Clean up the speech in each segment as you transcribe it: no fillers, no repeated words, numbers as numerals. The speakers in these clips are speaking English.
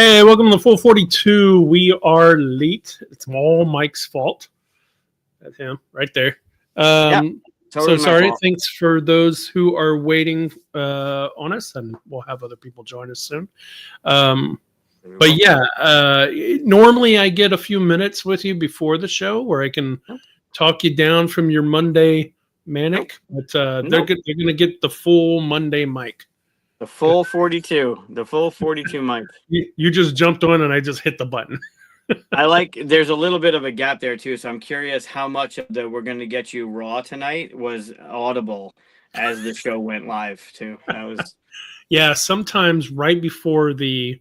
Hey, welcome to the full 42. We are late. It's all Mike's fault. That's him right there. Yeah, So totally my sorry. fault. Thanks for those who are waiting on us, and we'll have other people join us soon. But yeah, normally I get a few minutes with you before the show where I can talk you down from your Monday manic, but they're going to get the full Monday mic. The full 42. The full 42 mic. You just jumped on and I just hit the button. There's a little bit of a gap there too, so I'm curious how much of the "we're going to get you raw tonight" was audible as the show went live too. That was Yeah, sometimes right before the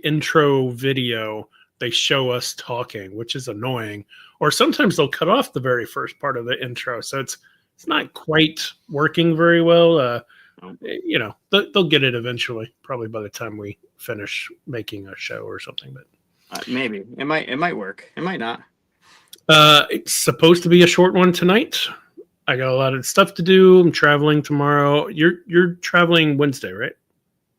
intro video, they show us talking, which is annoying. Or sometimes they'll cut off the very first part of the intro, so it's not quite working very well. They'll get it eventually, probably by the time we finish making a show or something. But maybe it might work. It might not. It's supposed to be a short one tonight. I got a lot of stuff to do. I'm traveling tomorrow. You're traveling Wednesday, right?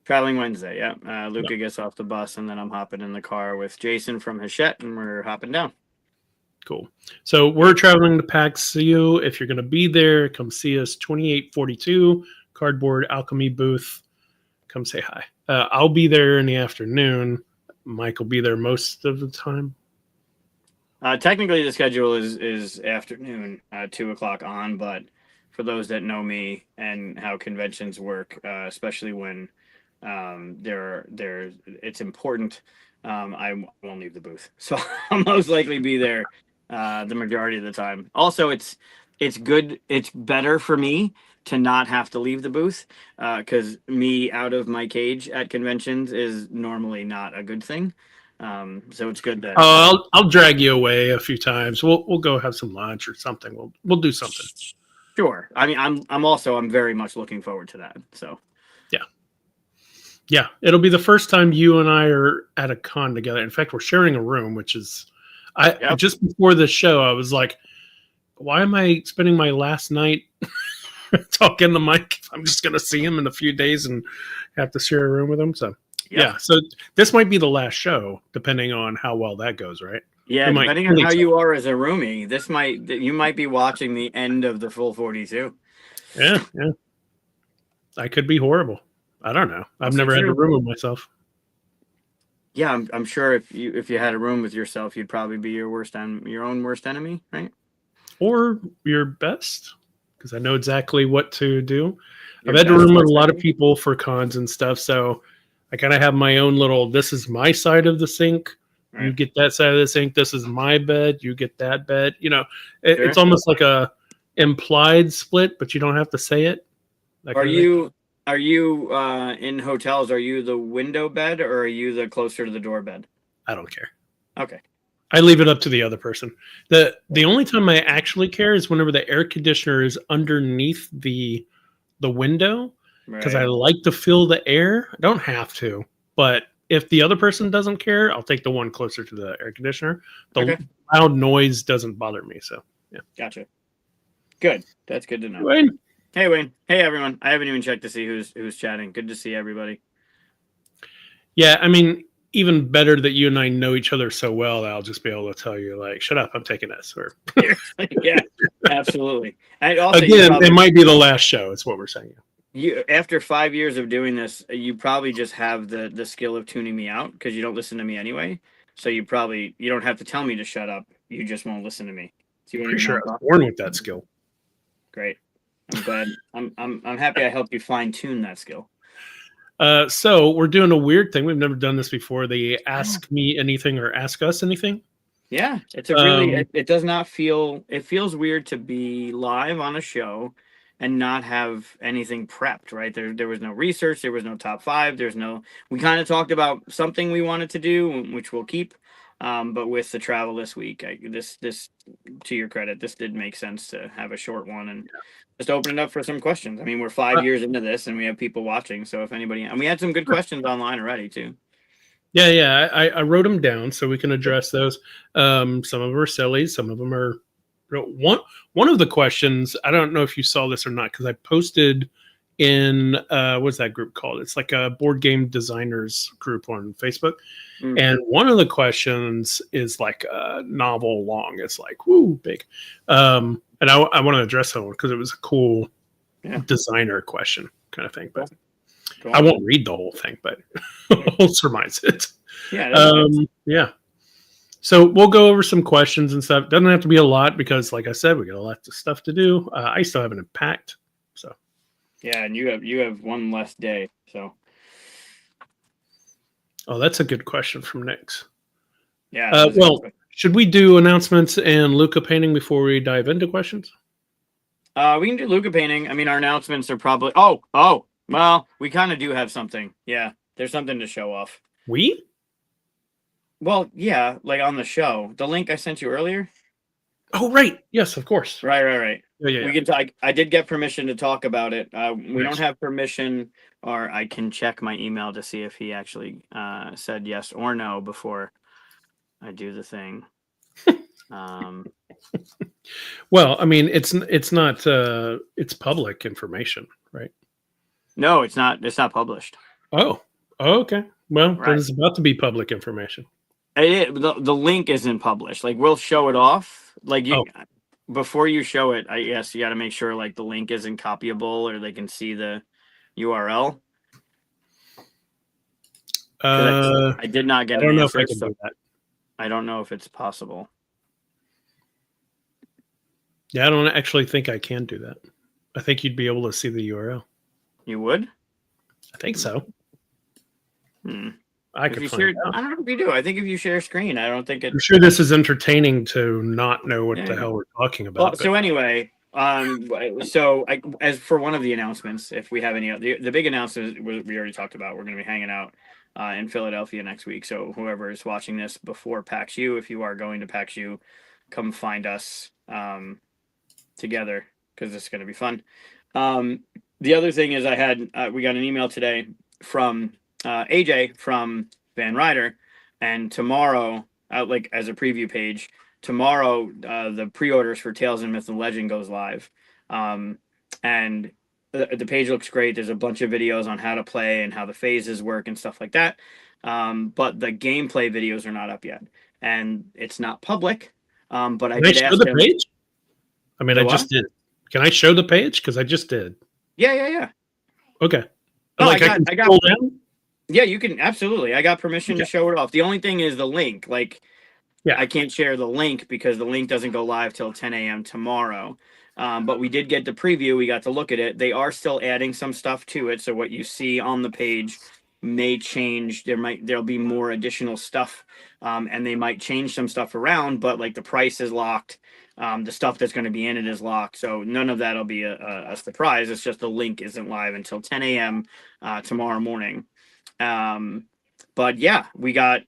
Traveling Wednesday, yeah. Luca gets off the bus, and then I'm hopping in the car with Jason from Hachette, and we're hopping down. Cool. So we're traveling to PaxU. If you're going to be there, come see us. 2842 Cardboard Alchemy booth. Come say hi. I'll be there in the afternoon. Mike will be there most of the time. Technically, the schedule is afternoon, 2 o'clock on. But for those that know me and how conventions work, especially when it's important, I won't leave the booth, so I'll most likely be there the majority of the time. Also, it's good. It's better for me to not have to leave the booth, because me out of my cage at conventions is normally not a good thing. So it's good that I'll drag you away a few times. We'll go have some lunch or something. We'll do something. Sure. I mean, I'm very much looking forward to that. So yeah, it'll be the first time you and I are at a con together. In fact, we're sharing a room, which is just before the show, I was like, why am I spending my last night talking to Mike? I'm just going to see him in a few days and have to share a room with him. So yeah, so this might be the last show, depending on how well that goes, right? Yeah, depending on how you are as a roomie, you might be watching the end of the full 42. Yeah. I could be horrible. I don't know. I've never had a room with myself. Yeah, I'm sure if you had a room with yourself, you'd probably be your own worst enemy, right? Or your best, because I know exactly what to do. I've had to room with a lot of people for cons and stuff, so I kind of have my own little, this is my side of the sink. Right. You get that side of the sink. This is my bed. You get that bed. It's almost like a implied split, but you don't have to say it. Are you in hotels? Are you the window bed or are you the closer to the door bed? I don't care. Okay. I leave it up to the other person. The only time I actually care is whenever the air conditioner is underneath the window, because I like to feel the air. I don't have to, but if the other person doesn't care, I'll take the one closer to the air conditioner. The loud noise doesn't bother me. So yeah. Gotcha. Good. That's good to know. Wayne. Hey, Wayne. Hey, everyone. I haven't even checked to see who's chatting. Good to see everybody. Yeah, I mean, even better that you and I know each other so well that I'll just be able to tell you, like, shut up, I'm taking this. Or yeah, absolutely. And also, again, it might be the last show, is what we're saying. You, after 5 years of doing this, you probably just have the skill of tuning me out because you don't listen to me anyway. So you don't have to tell me to shut up. You just won't listen to me. So Pretty sure I was born with that skill. Great. I'm glad. I'm happy I helped you fine tune that skill. So we're doing a weird thing. We've never done this before. They ask me anything or ask us anything. Yeah, it's a really. It does not feel. It feels weird to be live on a show and not have anything prepped. Right there was no research. There was no top five. We kind of talked about something we wanted to do, which we'll keep. But with the travel this week, this to your credit, this did make sense to have a short one and just open it up for some questions. I mean, we're 5 years into this and we have people watching. So if anybody, and we had some good questions online already too. Yeah. I wrote them down so we can address those. Some of them are silly. Some of them are one of the questions. I don't know if you saw this or not, because I posted in what's that group called? It's like a board game designers group on Facebook. Mm. And one of the questions is like a novel long. It's like, woo, big. And I want to address that one because it was a cool designer question kind of thing. But I won't read the whole thing, but I'll surmise it. Yeah. So we'll go over some questions and stuff. Doesn't have to be a lot because, like I said, we got a lot of stuff to do. I still haven't packed, so. Yeah, and you have one less day, so. Oh, that's a good question from Nix. Yeah. Well, should we do announcements and Luca painting before we dive into questions? We can do Luca painting. I mean, our announcements are probably. Oh. Well, we kind of do have something. Yeah, there's something to show off. Well, yeah, like on the show, the link I sent you earlier. Oh, right. Yes, of course. Right. Yeah. We can talk. I did get permission to talk about it. We don't have permission, or I can check my email to see if he actually said yes or no before I do the thing. Well, I mean, it's not it's public information, right? No, it's not. It's not published. Oh, okay. Well, then it's about to be public information. The link isn't published. Like, we'll show it off. Like, before you show it, I guess you got to make sure like the link isn't copyable or they can see the URL. I did not get an answer. Do that. I don't know if it's possible. Yeah, I don't actually think I can do that. I think you'd be able to see the URL. You would? I think so. I could find out. I don't know if you do. I think if you share screen, I don't think it. I'm sure this is entertaining to not know what the hell we're talking about. Well, so anyway, as for one of the announcements, if we have any, the big announcement we already talked about. We're going to be hanging out in Philadelphia next week. So whoever is watching this before PaxU, if you are going to PaxU, come find us together because it's going to be fun. The other thing is we got an email today from AJ from Van Ryder, and tomorrow, like as a preview page, tomorrow the pre-orders for Tales and Myth and Legend goes live, and the page looks great. There's a bunch of videos on how to play and how the phases work and stuff like that, but the gameplay videos are not up yet, and it's not public. But I did ask the page. I mean, I just did. Can I show the page? Because I just did. Yeah. Okay. Oh, I got scroll down? Yeah, you can absolutely. I got permission to show it off. The only thing is the link. Like, I can't share the link because the link doesn't go live till 10 a.m. tomorrow. But we did get the preview. We got to look at it. They are still adding some stuff to it. So what you see on the page may change. There'll be more additional stuff, and they might change some stuff around. But like the price is locked. The stuff that's going to be in it is locked, so none of that'll be a surprise. It's just the link isn't live until 10 a.m. Tomorrow morning. But yeah, I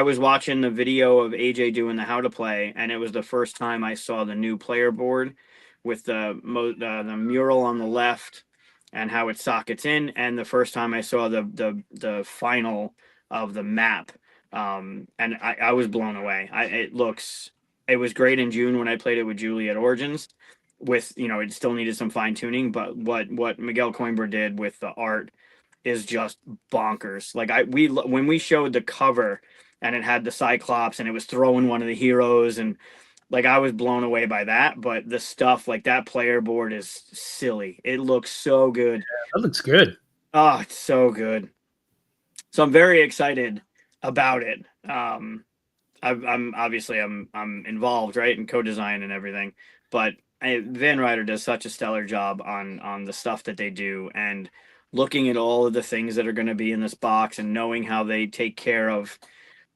was watching the video of AJ doing the how to play, and it was the first time I saw the new player board with the mural on the left and how it sockets in, and the first time I saw the final of the map, and I was blown away. It was great in June when I played it with Julie at Origins. It still needed some fine tuning, but what Miguel Coimbra did with the art is just bonkers. Like when we showed the cover and it had the Cyclops and it was throwing one of the heroes, and like I was blown away by that. But the stuff like that player board is silly. It looks so good. Yeah, that looks good. Oh, it's so good. So I'm very excited about it. I'm obviously involved, right, in co-design and everything, but Van Ryder does such a stellar job on the stuff that they do, and looking at all of the things that are going to be in this box and knowing how they take care of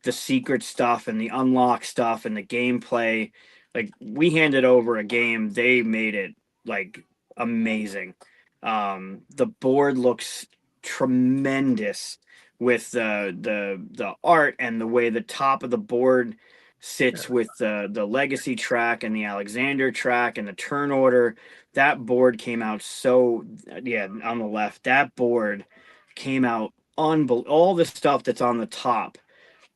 the secret stuff and the unlock stuff and the gameplay. Like, we handed over a game, they made it like amazing. The board looks tremendous with the art and the way the top of the board sits with the legacy track and the Alexander track and the turn order. That board came out on the left. That board came out all the stuff that's on the top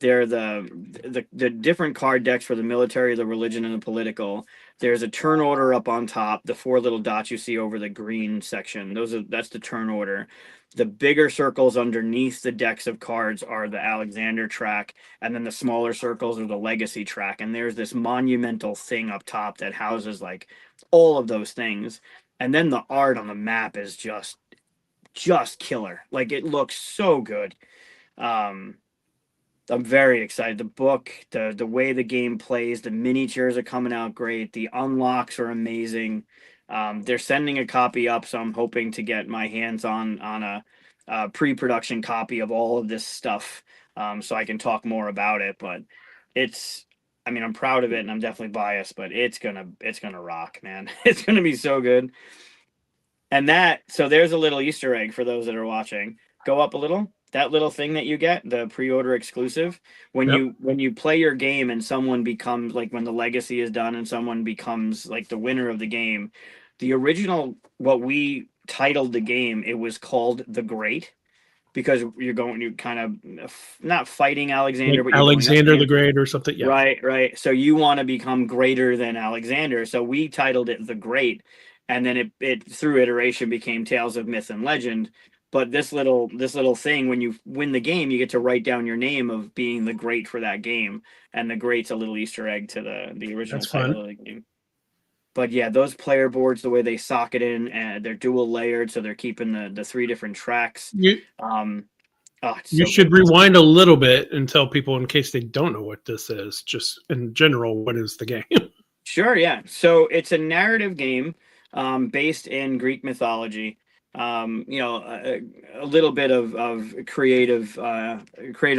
they're the different card decks for the military, the religion, and the political. There's a turn order up on top. The four little dots you see over the green section, that's the turn order. The bigger circles underneath the decks of cards are the Alexander track, and then the smaller circles are the legacy track. And there's this monumental thing up top that houses like all of those things. And then the art on the map is just killer. Like it looks so good. Um, I'm very excited. The book, the way the game plays, the miniatures are coming out great. The unlocks are amazing. They're sending a copy up, so I'm hoping to get my hands on a pre-production copy of all of this stuff, so I can talk more about it. But it's, I mean, I'm proud of it, and I'm definitely biased, but it's gonna rock, man. It's gonna be so good. And so there's a little Easter egg for those that are watching. Go up a little. That little thing that you get, the pre-order exclusive, when Yep. you play your game and someone becomes like, when the legacy is done and someone becomes like the winner of the game, the original, what we titled the game, it was called The Great, because you kind of not fighting Like Alexander, but you're going up Alexander the against. Great or something. Yeah. Right, right. So you want to become greater than Alexander. So we titled it The Great, and then it through iteration became Tales of Myth and Legend. But this little thing, when you win the game, you get to write down your name of being the great for that game, and the great's a little Easter egg to the original That's title fun. of the game. But yeah, those player boards, the way they socket in, and they're dual layered, so they're keeping the three different tracks. You Um, oh, it's you so should good. rewind a little bit and tell people in case they don't know what this is. Just in general, what is the game? Sure, yeah. So it's a narrative game, based in Greek mythology. A little bit of creative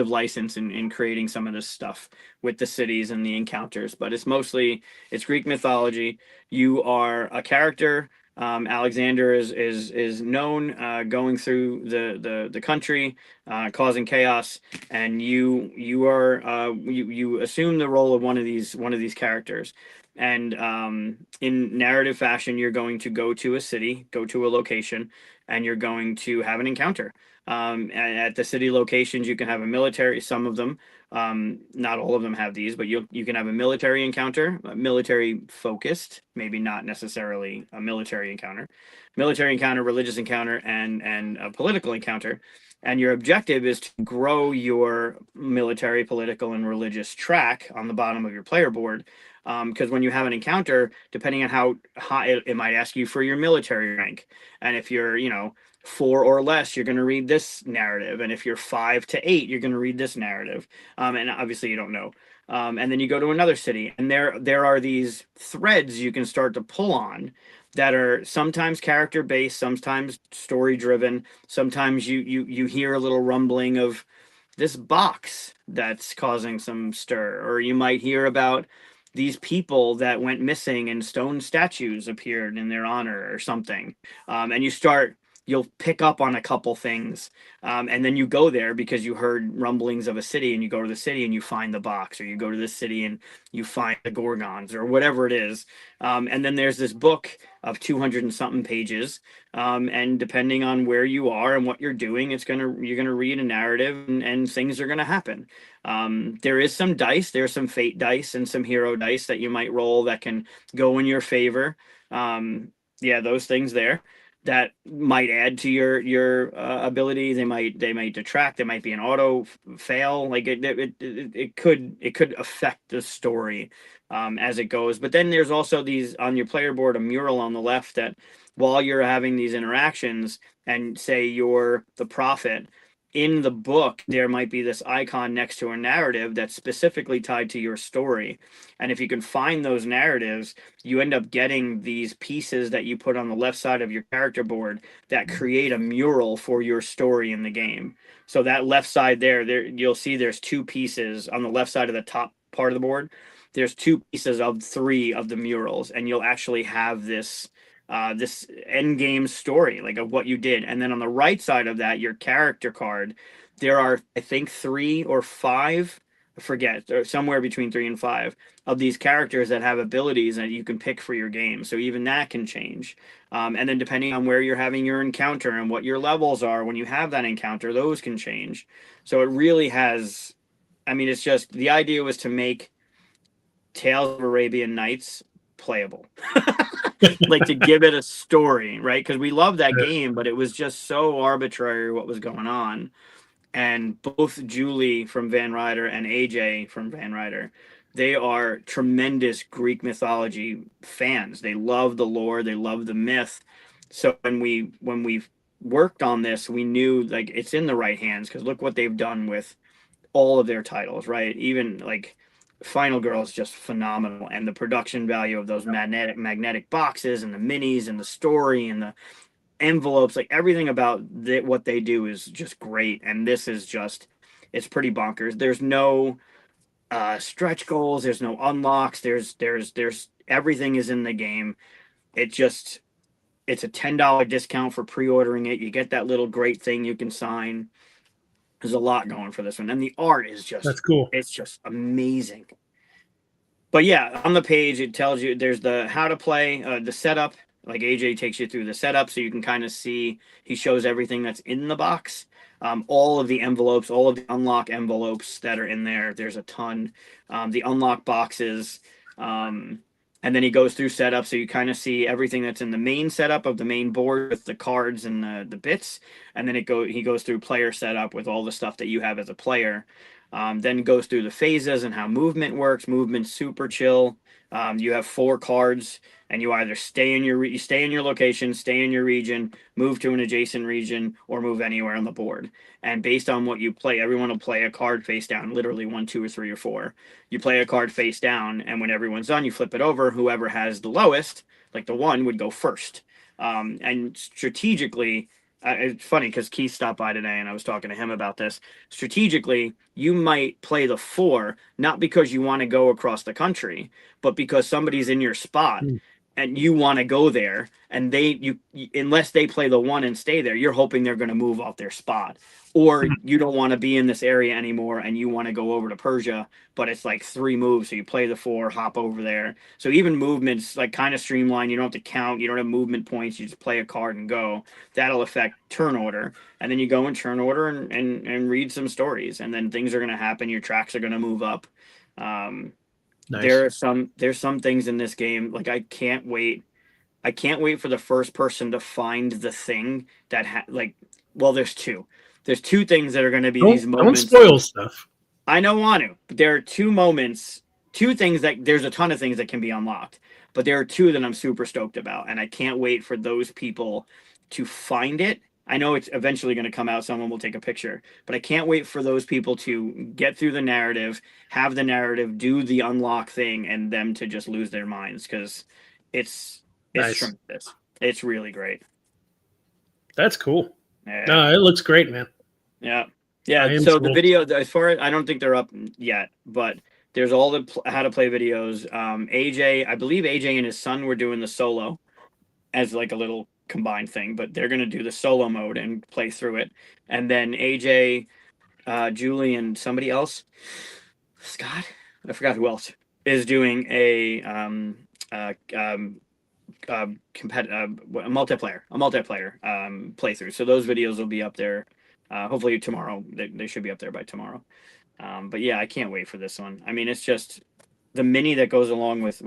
license in creating some of this stuff with the cities and the encounters, but it's Greek mythology. You are a character. Alexander is known, going through the country, causing chaos, and you assume the role of one of these characters. And in narrative fashion, you're going to go to a city, go to a location, and you're going to have an encounter. At the city locations, you can have a military. Some of them, not all of them have these, but you can have a military encounter, military focused, maybe not necessarily a military encounter, religious encounter, and a political encounter. And your objective is to grow your military, political, and religious track on the bottom of your player board, because when you have an encounter, depending on how high, it might ask you for your military rank. And if you're, 4 or less, you're going to read this narrative. And if you're 5 to 8, you're going to read this narrative. And obviously, you don't know. And then you go to another city, and there are these threads you can start to pull on that are sometimes character based, sometimes story driven. Sometimes you hear a little rumbling of this box that's causing some stir, or you might hear about these people that went missing and stone statues appeared in their honor or something. And you'll pick up on a couple things, and then you go there because you heard rumblings of a city, and you go to the city and you find the box, or you go to the city and you find the gorgons or whatever it is. And then there's this book of 200 and something pages, and depending on where you are and what you're doing, you're gonna read a narrative, and things are gonna happen. There is some dice. There's some fate dice and some hero dice that you might roll that can go in your favor. Yeah, those things there that might add to your ability. They might detract. There might be an auto fail. Like it could affect the story, as it goes. But then there's also these on your player board, a mural on the left, that while you're having these interactions, and say you're the prophet, in the book there might be this icon next to a narrative that's specifically tied to your story. And if you can find those narratives, you end up getting these pieces that you put on the left side of your character board that create a mural for your story in the game. So that left side there you'll see there's two pieces on the left side of the top part of the board. There's two pieces of three of the murals, and you'll actually have this end game story, like, of what you did. And then on the right side of that, your character card, there are, I think, 3 or 5, I forget, or somewhere between 3 and 5 of these characters that have abilities that you can pick for your game. So even that can change. And then depending on where you're having your encounter and what your levels are when you have that encounter, those can change. So it really has I mean, it's just the idea was to make Tales of Arabian Nights playable. Like to give it a story, right? Because we love that game, but it was just so arbitrary what was going on. And both Julie from Van Ryder and AJ from Van Ryder, they are tremendous Greek mythology fans. They love the lore, they love the myth. So when we worked on this, we knew like it's in the right hands because look what they've done with all of their titles, right? Even like Final Girl is just phenomenal, and the production value of those magnetic boxes and the minis and the story and the envelopes, like everything about what they do is just great. And this is just, it's pretty bonkers. There's no stretch goals. There's no unlocks. There's everything is in the game. It just, it's a $10 discount for pre-ordering it. You get that little great thing you can sign. There's a lot going for this one, and the art is That's just, cool. it's just amazing. But yeah, on the page it tells you there's the how to play, the setup. Like AJ takes you through the setup, so you can kind of see. He shows everything that's in the box, all of the envelopes, all of the unlock envelopes that are in there. There's a ton. The unlock boxes, um, and then he goes through setup, so you kind of see everything that's in the main setup of the main board with the cards and the bits, and then he goes through player setup with all the stuff that you have as a player. Then goes through the phases and how movement works. Movement's super chill. You have 4 cards, and you either stay in you stay in your location, stay in your region, move to an adjacent region, or move anywhere on the board. And based on what you play, everyone will play a card face down, literally 1, 2, or 3, or 4. You play a card face down, and when everyone's done, you flip it over. Whoever has the lowest, like the 1, would go first. And strategically, it's funny because Keith stopped by today, and I was talking to him about this. Strategically, you might play the 4 not because you want to go across the country, but because somebody's in your spot Mm. and you want to go there, and you unless they play the 1 and stay there, you're hoping they're going to move off their spot, or you don't want to be in this area anymore and you want to go over to Persia, but it's like 3 moves, so you play the 4, hop over there. So even movements like kind of streamlined. You don't have to count, you don't have movement points, you just play a card and go. That'll affect turn order, and then you go in turn order and read some stories, and then things are going to happen, your tracks are going to move up. um, Nice. there's some things in this game, like I can't wait for the first person to find the thing that like, well, there's two things that are going to be these Don't moments. spoil stuff. I don't want to, but there are 2 moments, 2 things that there's a ton of things that can be unlocked, but there are 2 that I'm super stoked about, and I can't wait for those people to find it. I know it's eventually going to come out. Someone will take a picture, but I can't wait for those people to get through the narrative, have the narrative, do the unlock thing, and them to just lose their minds because it's it's Nice. tremendous. It's really great. That's cool. Yeah. No, it looks great, man. Yeah. I Yeah. am So the sold. video, as far as I don't think they're up yet, but there's all the how to play videos. AJ, I believe AJ and his son were doing the solo as like a little combined thing, but they're gonna do the solo mode and play through it. And then AJ, Julie, and somebody else, Scott, I forgot who else, is doing uh, um, a multiplayer playthrough. So those videos will be up there. Hopefully tomorrow. They should be up there by tomorrow. But yeah, I can't wait for this one. I mean, it's just the mini that goes along with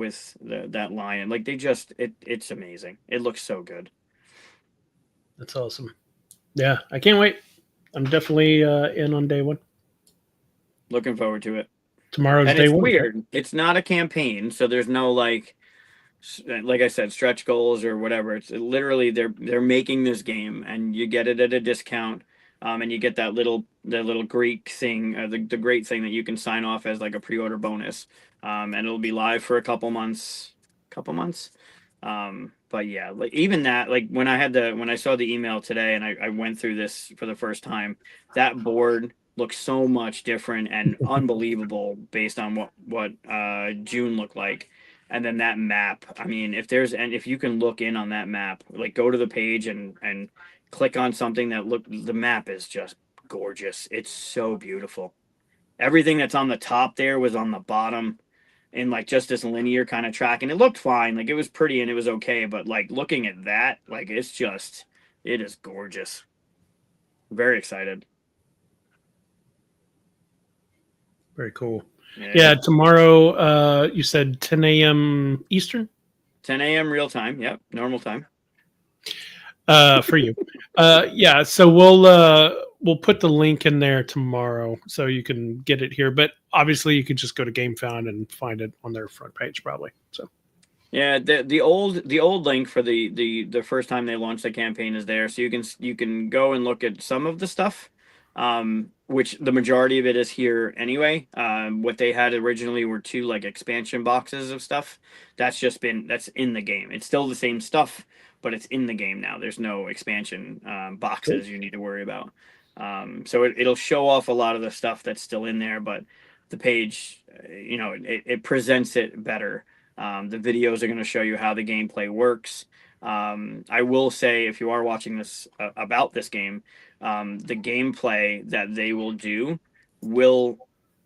that line, and like it's amazing. It looks so good. That's awesome. Yeah, I can't wait. I'm definitely in on day one. Looking forward to it. Tomorrow's And day it's one. weird. It's not a campaign, so there's no like I said, stretch goals or whatever. It's literally they're making this game, and you get it at a discount, and you get that little Greek thing, the great thing that you can sign off as like a pre-order bonus, and it'll be live for a couple months. But yeah, like even that, like when I saw the email today and I went through this for the first time, that board looks so much different and unbelievable based on what June looked like. And then that map, I mean, if you can look in on that map, like go to the page and click on something the map is just gorgeous. It's so beautiful. Everything that's on the top there was on the bottom in like just this linear kind of track, and it looked fine. Like it was pretty and it was okay, but like looking at that, like it is gorgeous. Very excited. Very cool. Yeah, tomorrow, you said 10 a.m. Eastern? 10 a.m. real time. Yep, normal time. For you. Yeah, so we'll put the link in there tomorrow so you can get it here. But obviously you could just go to GameFound and find it on their front page probably. So yeah, the old link for the first time they launched the campaign is there, so you can go and look at some of the stuff, which the majority of it is here anyway. What they had originally were 2 like expansion boxes of stuff. That's in the game. It's still the same stuff, but it's in the game now. There's no expansion boxes you need to worry about. So it'll show off a lot of the stuff that's still in there, but the page, it presents it better. The videos are going to show you how the gameplay works. I will say, if you are watching this about this game, the gameplay that they will do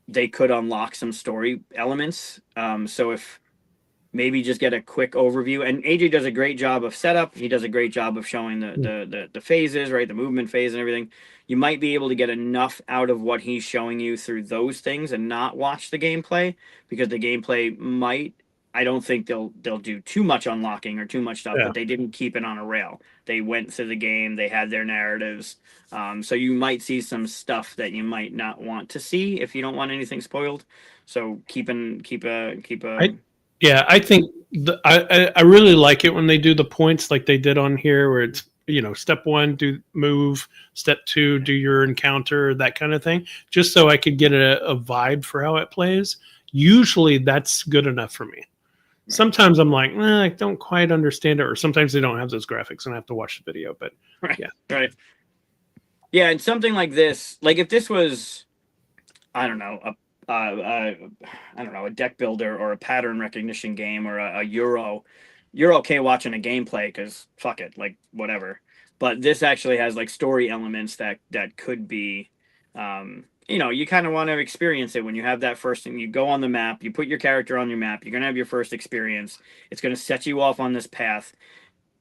they could unlock some story elements. So if maybe just get a quick overview, and AJ does a great job of setup. He does a great job of showing the phases, right? The movement phase and everything. You might be able to get enough out of what he's showing you through those things and not watch the gameplay, because the gameplay might, I don't think they'll do too much unlocking or too much stuff, but they didn't keep it on a rail. They went through the game. They had their narratives. So you might see some stuff that you might not want to see if you don't want anything spoiled. So I think I really like it when they do the points like they did on here, where it's, step 1, do move, step 2, do your encounter, that kind of thing, just so I could get a vibe for how it plays. Usually that's good enough for me. Sometimes I'm like, I don't quite understand it, or sometimes they don't have those graphics and I have to watch the video. But right. Yeah, and something like this, like if this was, I don't know, a deck builder or a pattern recognition game or a Euro, you're okay watching a gameplay because fuck it, like whatever. But this actually has like story elements that could be, you kind of want to experience it when you have that first thing. You go on the map, you put your character on your map, you're going to have your first experience. It's going to set you off on this path.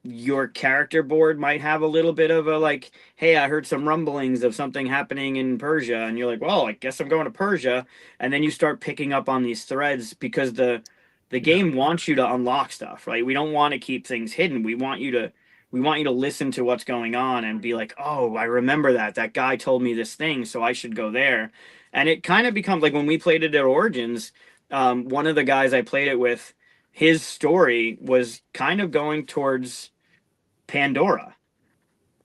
Your character board might have a little bit of a like, hey, I heard some rumblings of something happening in Persia, and you're like, well, I guess I'm going to Persia. And then you start picking up on these threads because the game wants you to unlock stuff, right? We don't want to keep things hidden. We want you to listen to what's going on and be like, oh, I remember that guy told me this thing, so I should go there. And it kind of becomes like when we played it at Origins, one of the guys I played it with, his story was kind of going towards Pandora,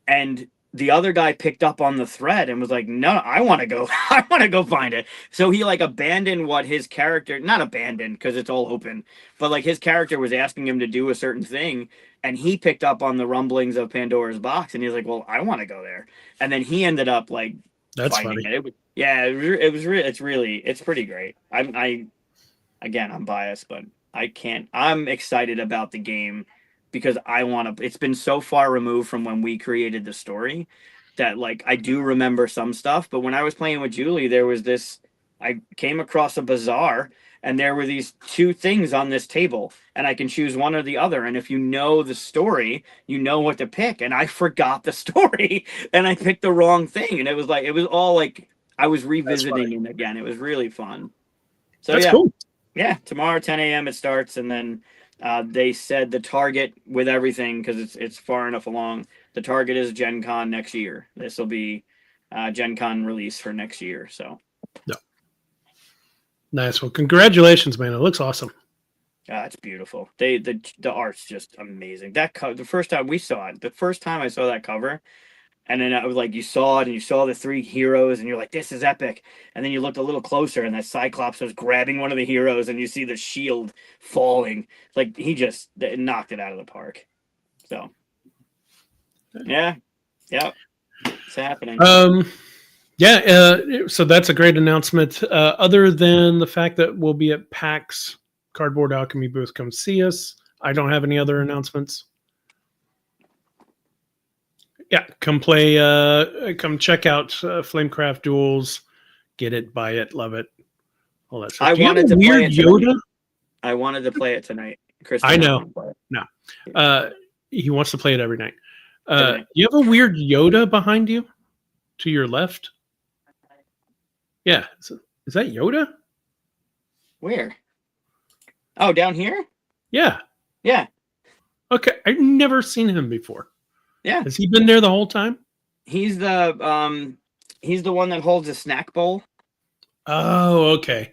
and the other guy picked up on the thread and was like, no, I want to go I want to go find it. So he like abandoned what his character, not abandoned because it's all open, but like his character was asking him to do a certain thing, and he picked up on the rumblings of Pandora's box, and he's like, well, I want to go there. And then he ended up like that's finding funny. It's pretty great. I'm biased, but I'm excited about the game because it's been so far removed from when we created the story that like I do remember some stuff. But when I was playing with Julie, I came across a bazaar and there were these 2 things on this table and I can choose one or the other. And if you know the story, you know what to pick. And I forgot the story and I picked the wrong thing. And it was all like, I was revisiting it again. It was really fun. So that's cool. Yeah, tomorrow 10 a.m. it starts, and then they said the target with everything, because it's far enough along. The target is Gen Con next year. This will be Gen Con release for next year. So, nice. Well, congratulations, man! It looks awesome. It's beautiful. The art's just amazing. That the first time we saw it, the first time I saw that cover. And then I was like, you saw it and you saw the 3 heroes and you're like, this is epic. And then you looked a little closer and that Cyclops was grabbing one of the heroes and you see the shield falling. Like he just knocked it out of the park. So, yeah. It's happening. So that's a great announcement. Other than the fact that we'll be at PAX Cardboard Alchemy booth, come see us. I don't have any other announcements. Yeah, come play. Come check out Flamecraft Duels. Get it, buy it, love it, all that stuff. I wanted to play it Yoda. I wanted to play it tonight. Kristen, I know. No, he wants to play it every night. You have a weird Yoda behind you, to your left. Yeah, Is that Yoda? Where? Oh, down here? Yeah. Yeah. Okay. I've never seen him before. Yeah. Has he been there the whole time? He's the one that holds a snack bowl. Oh, okay.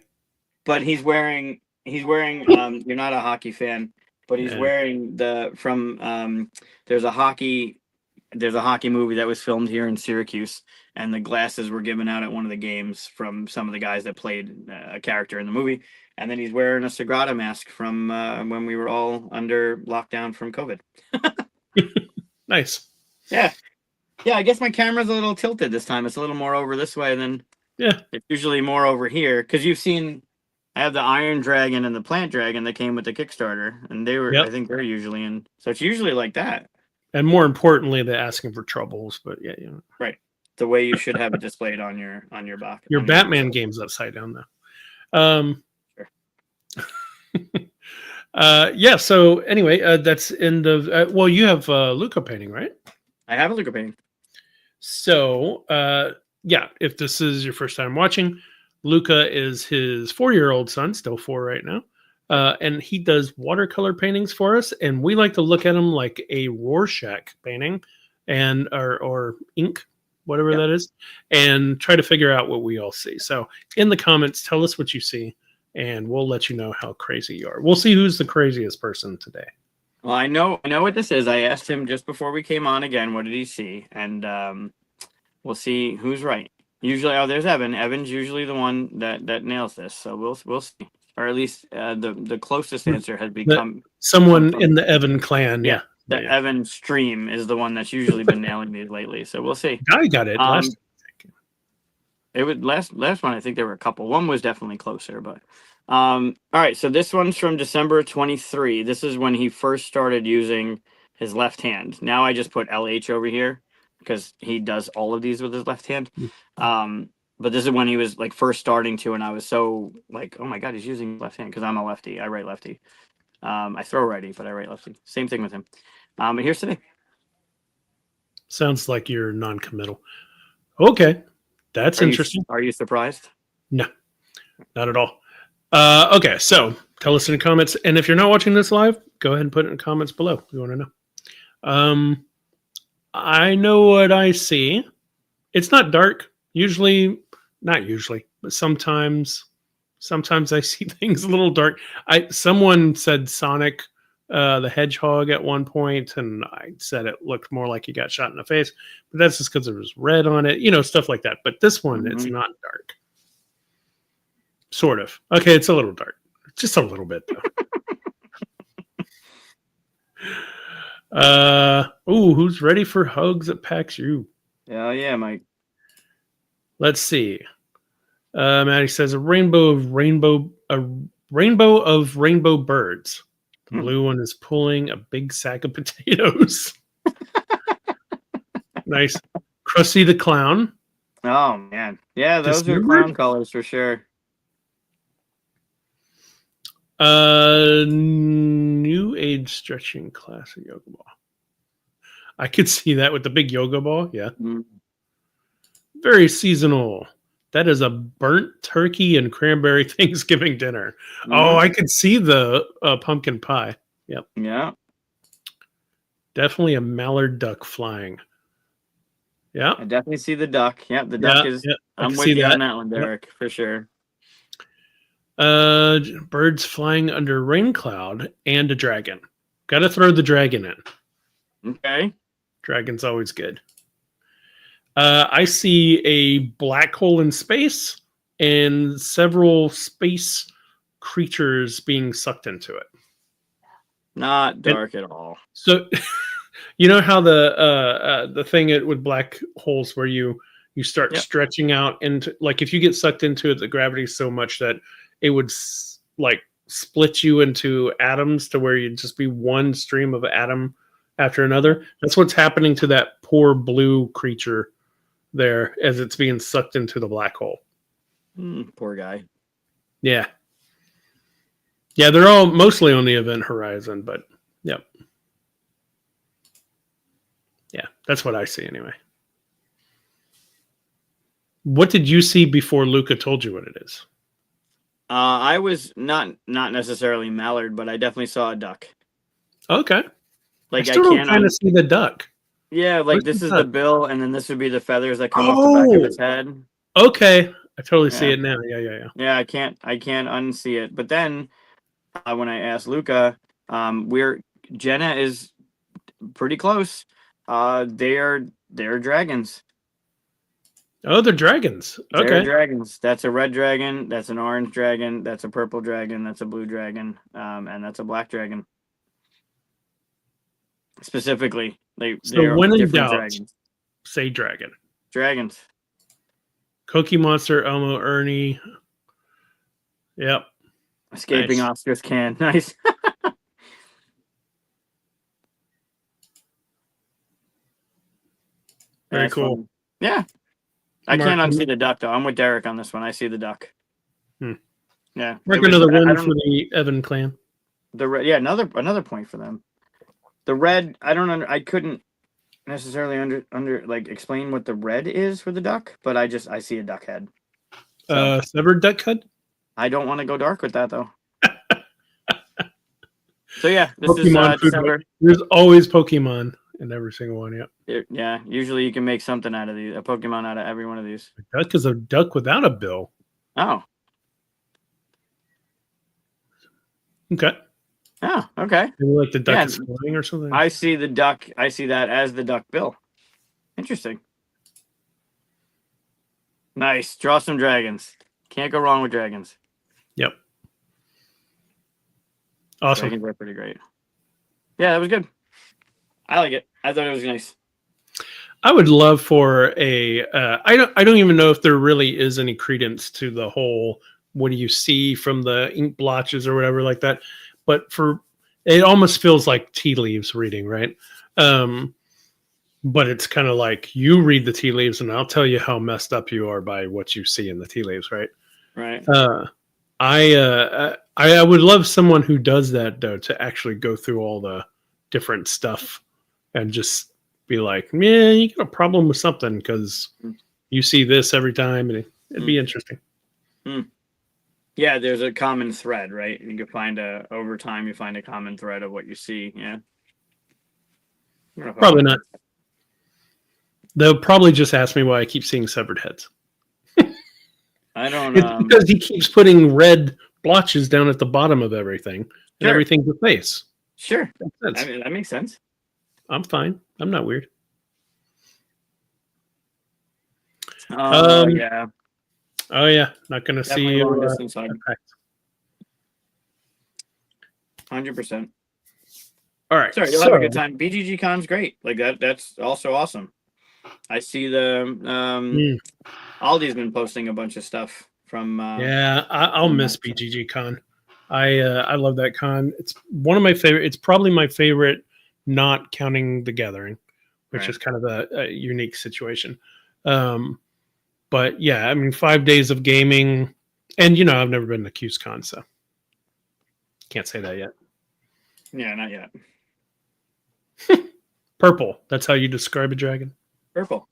But he's wearing you're not a hockey fan, but he's Yeah. wearing the from there's a hockey movie that was filmed here in Syracuse, and the glasses were given out at one of the games from some of the guys that played a character in the movie. And then he's wearing a Sagrada mask from when we were all under lockdown from COVID. Nice. Yeah. Yeah, I guess my camera's a little tilted this time. It's a little more over this way than Yeah. it's usually more over here. Because you've seen, I have the Iron Dragon and the Plant Dragon that came with the Kickstarter, and they were, Yep. I think they're usually in. So it's usually like that. And more importantly, they're asking for troubles. But yeah, Right. The way you should have it displayed on your box. your Batman game's upside down though. Sure. Yeah. So anyway, that's end of. Well, you have Luca painting, right? I have a Luca painting. So yeah, if this is your first time watching, Luca is his 4-year-old son, still 4 right now, and he does watercolor paintings for us, and we like to look at them like a Rorschach painting, and or ink, whatever that is, and try to figure out what we all see. So in the comments, tell us what you see, and we'll let you know how crazy you are. We'll see who's the craziest person today. Well, I know what this is. I asked him just before we came on again, what did he see? And we'll see who's right. Usually, there's Evan. Evan's usually the one that nails this. So we'll see, or at least the closest answer has become someone in the Evan clan. Yeah, the Evan stream is the one that's usually been nailing these lately. So we'll see. I got it last. It would last one. I think there were a couple. One was definitely closer, but all right. So this one's from December 23. This is when he first started using his left hand. Now I just put LH over here because he does all of these with his left hand. But this is when he was like first starting to, and I was so like, oh my god, he's using left hand because I'm a lefty. I write lefty. I throw righty, but I write lefty. Same thing with him. But here's today. Sounds like you're non-committal. Okay, that's interesting. Are you surprised? No, not at all. Okay, so tell us in the comments, and if you're not watching this live, go ahead and put it in the comments below. We want to know. I know what I see. It's not dark. Not usually, but sometimes I see things a little dark. Someone said Sonic the Hedgehog at one point, and I said it looked more like he got shot in the face, but that's just because there was red on it, stuff like that. But this one, it's not dark. Sort of. Okay, it's a little dark. Just a little bit, though. Who's ready for hugs at PaxU? Yeah, Mike. Let's see. Maddie says a rainbow of rainbow birds. The blue one is pulling a big sack of potatoes. Nice. Krusty the Clown. Oh man. Yeah, those are clown colors for sure. New age stretching classic yoga ball. I could see that with the big yoga ball. Yeah. Very seasonal. That is a burnt turkey and cranberry Thanksgiving dinner. Oh, I could see the pumpkin pie. Yep. Yeah. Definitely a mallard duck flying. Yeah. I definitely see the duck. Yep, the duck is. Yeah, I'm with you on that one, Derek, for sure. Birds flying under rain cloud and a dragon. Got to throw the dragon in. Okay. Dragon's always good. I see a black hole in space and several space creatures being sucked into it. Not dark at all. So, you know how the thing with black holes where you start stretching out, and like if you get sucked into it, the gravity is so much that it would like split you into atoms to where you'd just be one stream of atom after another. That's what's happening to that poor blue creature there as it's being sucked into the black hole. Poor guy. Yeah, they're all mostly on the event horizon, but yep. Yeah, that's what I see anyway. What did you see before Luca told you what it is? I was not necessarily mallard, but I definitely saw a duck. Okay. I Like I still don't can't kind of see the duck. yeah, like Where's the this is the duck? bill, and then this would be the feathers that come off the back of Oh, its head. okay. I totally see Yeah, it now. Yeah, yeah, yeah. yeah. I can't unsee it. But then when I asked Luca, we're Jenna is pretty close. They're dragons. Oh, they're dragons. They're Okay. dragons. That's a red dragon. That's an orange dragon. That's a purple dragon. That's a blue dragon. And that's a black dragon. Specifically, So they're when in different doubt, dragons. say dragon. Dragons. Cookie Monster, Elmo, Ernie. Yep. Escaping Nice. Oscar's can. Nice. Very That's cool. fun. Yeah. I Mark, can't unsee the duck though. I'm with Derek on this one. I see the duck. Hmm. Yeah. Mark It was another I win don't for the Evan clan. the red yeah, another point for them. The red, I couldn't necessarily under like explain what the red is for the duck, but I see a duck head. So Severed duck head. I don't want to go dark with that though. So yeah, this Pokemon is food. December. There's always Pokemon in every single one. Yep. Yeah, usually you can make something out of these, a Pokemon out of every one of these. A duck is a duck without a bill. Oh. Okay. Oh, okay. Maybe like the duck Yeah, is flying or something. I see the duck. I see that as the duck bill. Interesting. Nice. Draw some dragons. Can't go wrong with dragons. Yep. Awesome. Dragons are pretty great. Yeah, that was good. I like it. I thought it was nice. I would love for a. I don't even know if there really is any credence to the whole. What do you see from the ink blotches or whatever like that? But for it almost feels like tea leaves reading, right? But it's kind of like you read the tea leaves, and I'll tell you how messed up you are by what you see in the tea leaves, right? Right. I would love someone who does that though to actually go through all the different stuff and just be like, yeah, you got a problem with something because you see this every time, and it'd be interesting. Yeah, there's a common thread, right? You can find over time you find a common thread of what you see. Yeah. Probably not. They'll probably just ask me why I keep seeing severed heads. I don't It's because he keeps putting red blotches down at the bottom of everything, and everything's a face. Sure. I mean, that makes sense. I'm fine. I'm not weird. Yeah. Oh yeah, not gonna see you. 100%. All right. Sorry, you'll have a good time. BGG Con's great. Like that's also awesome. I see the Aldi's been posting a bunch of stuff from. Yeah, I'll miss BGG Con. I love that con. It's one of my favorite. It's probably my favorite, not counting the Gathering, which is kind of a unique situation. But yeah, I mean, 5 days of gaming, and I've never been to QsCon, so can't say that yet. Yeah, not yet. Purple. That's how you describe a dragon. Purple.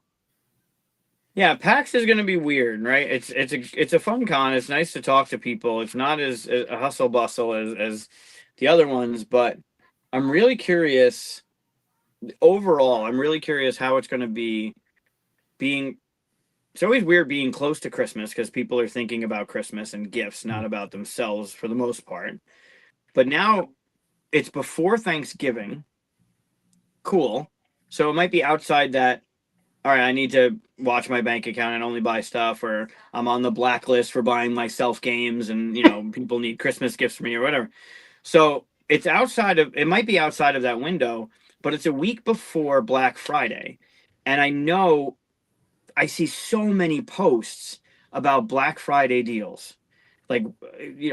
Yeah, PAX is going to be weird, right? It's a fun con. It's nice to talk to people. It's not as a hustle bustle as the other ones, but I'm really curious. Overall, I'm really curious how it's going to be. It's always weird being close to Christmas because people are thinking about Christmas and gifts, not about themselves for the most part. But now it's before Thanksgiving. Cool. So it might be outside that. All right, I need to watch my bank account and only buy stuff, or I'm on the blacklist for buying myself games, and people need Christmas gifts for me or whatever. So it might be outside of that window, but it's a week before Black Friday, and I know I see so many posts about Black Friday deals. Like,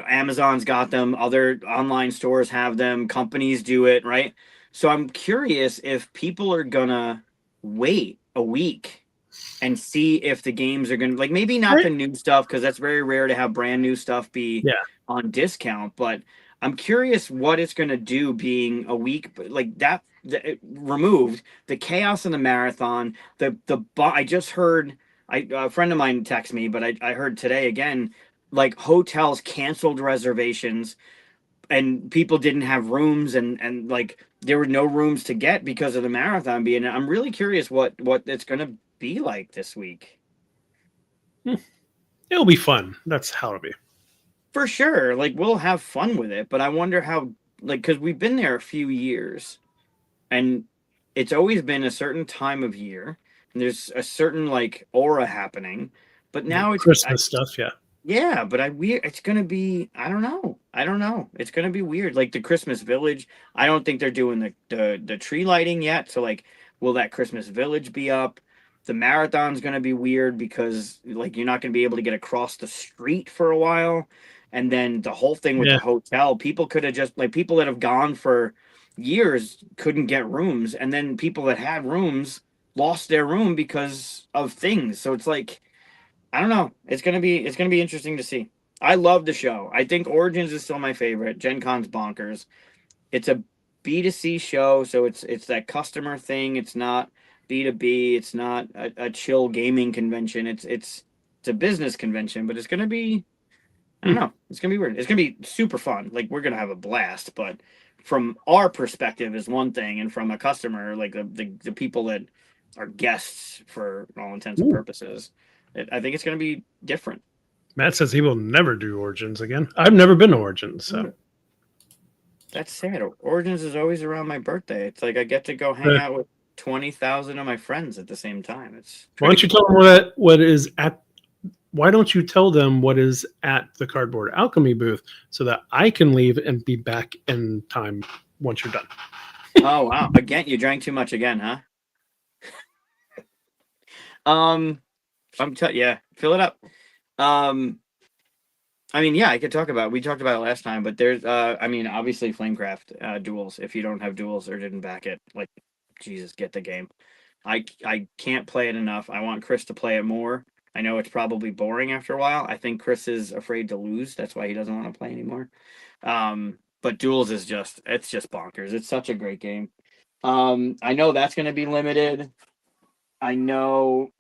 Amazon's got them, other online stores have them, companies do it, right? So I'm curious if people are gonna wait a week and see if the games are gonna, like, maybe not the new stuff, because that's very rare to have brand new stuff be on discount, but I'm curious what it's gonna do being a week like that. Removed the chaos in the marathon. I just heard a friend of mine texted me, but I heard today again, like hotels canceled reservations and people didn't have rooms, and like there were no rooms to get because of the marathon being. I'm really curious what it's going to be like this week. It'll be fun. That's how it'll be. For sure, like we'll have fun with it, but I wonder how, like, because we've been there a few years, and it's always been a certain time of year, and there's a certain like aura happening, but now it's Christmas stuff, yeah. yeah, but it's gonna be, I don't know. I don't know. It's gonna be weird. Like the Christmas Village, I don't think they're doing the tree lighting yet. So like, will that Christmas Village be up? The marathon's gonna be weird because like you're not gonna be able to get across the street for a while. And then the whole thing with Yeah. the hotel, people could have just like people that have gone for years couldn't get rooms, and then people that had rooms lost their room because of things. So it's like I don't know. It's gonna be interesting to see. I love the show. I think Origins is still my favorite. Gen Con's bonkers. It's a B2C show, so it's that customer thing. It's not B2B. It's not a chill gaming convention. It's a business convention, but it's gonna be I don't know. It's gonna be weird. It's gonna be super fun. Like we're gonna have a blast, but from our perspective is one thing, and from a customer, like the people that are guests for all intents and Ooh. purposes, I think it's gonna be different. Matt says he will never do Origins again. I've never been to Origins, so That's sad. Origins is always around my birthday. It's like I get to go hang out with 20,000 of my friends at the same time. It's why don't you tell them what is at? Why don't you tell them what is at the Cardboard Alchemy booth so that I can leave and be back in time once you're done? Oh wow! Again, you drank too much again, huh? Yeah, fill it up. I mean, yeah, I could talk about. We talked about it last time, but there's, I mean, obviously, Flamecraft duels. If you don't have duels or didn't back it, like, Jesus, get the game. I can't play it enough. I want Chris to play it more. I know it's probably boring after a while. I think Chris is afraid to lose. That's why he doesn't want to play anymore. But duels is it's just bonkers. It's such a great game. I know that's going to be limited. I know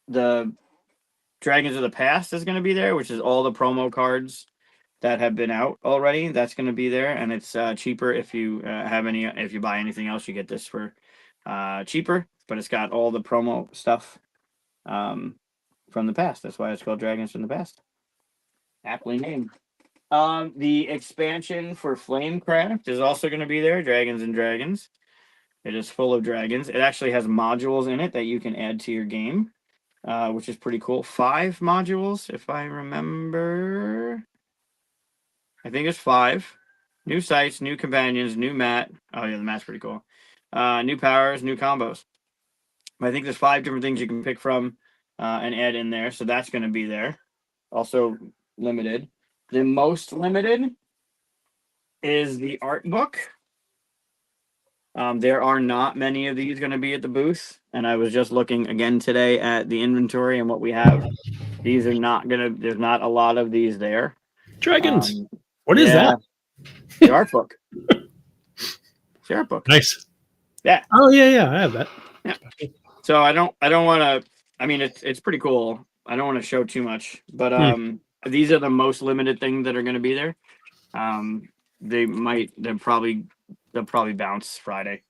the Dragons of the Past is going to be there, which is all the promo cards that have been out already. That's going to be there, and it's cheaper if you if you buy anything else, you get this for cheaper. But it's got all the promo stuff from the past. That's why it's called Dragons from the Past. Aptly named. The expansion for Flamecraft is also going to be there. Dragons and Dragons. It is full of dragons. It actually has modules in it that you can add to your game. Which is pretty cool. 5 modules, if I remember. I think it's 5. New sites, new companions, new mat. Oh yeah, the mat's pretty cool. New powers, new combos. I think there's 5 different things you can pick from and add in there. So that's going to be there. Also limited. The most limited is the art book. There are not many of these going to be at the booth, and I was just looking again today at the inventory and what we have. These are not going to. There's not a lot of these there. Dragons. What is that? The art book. It's the art book. Nice. Yeah. Oh yeah, I have that. Yeah. So I don't want to. I mean, it's pretty cool. I don't want to show too much, but these are the most limited things that are going to be there. They'll probably bounce Friday.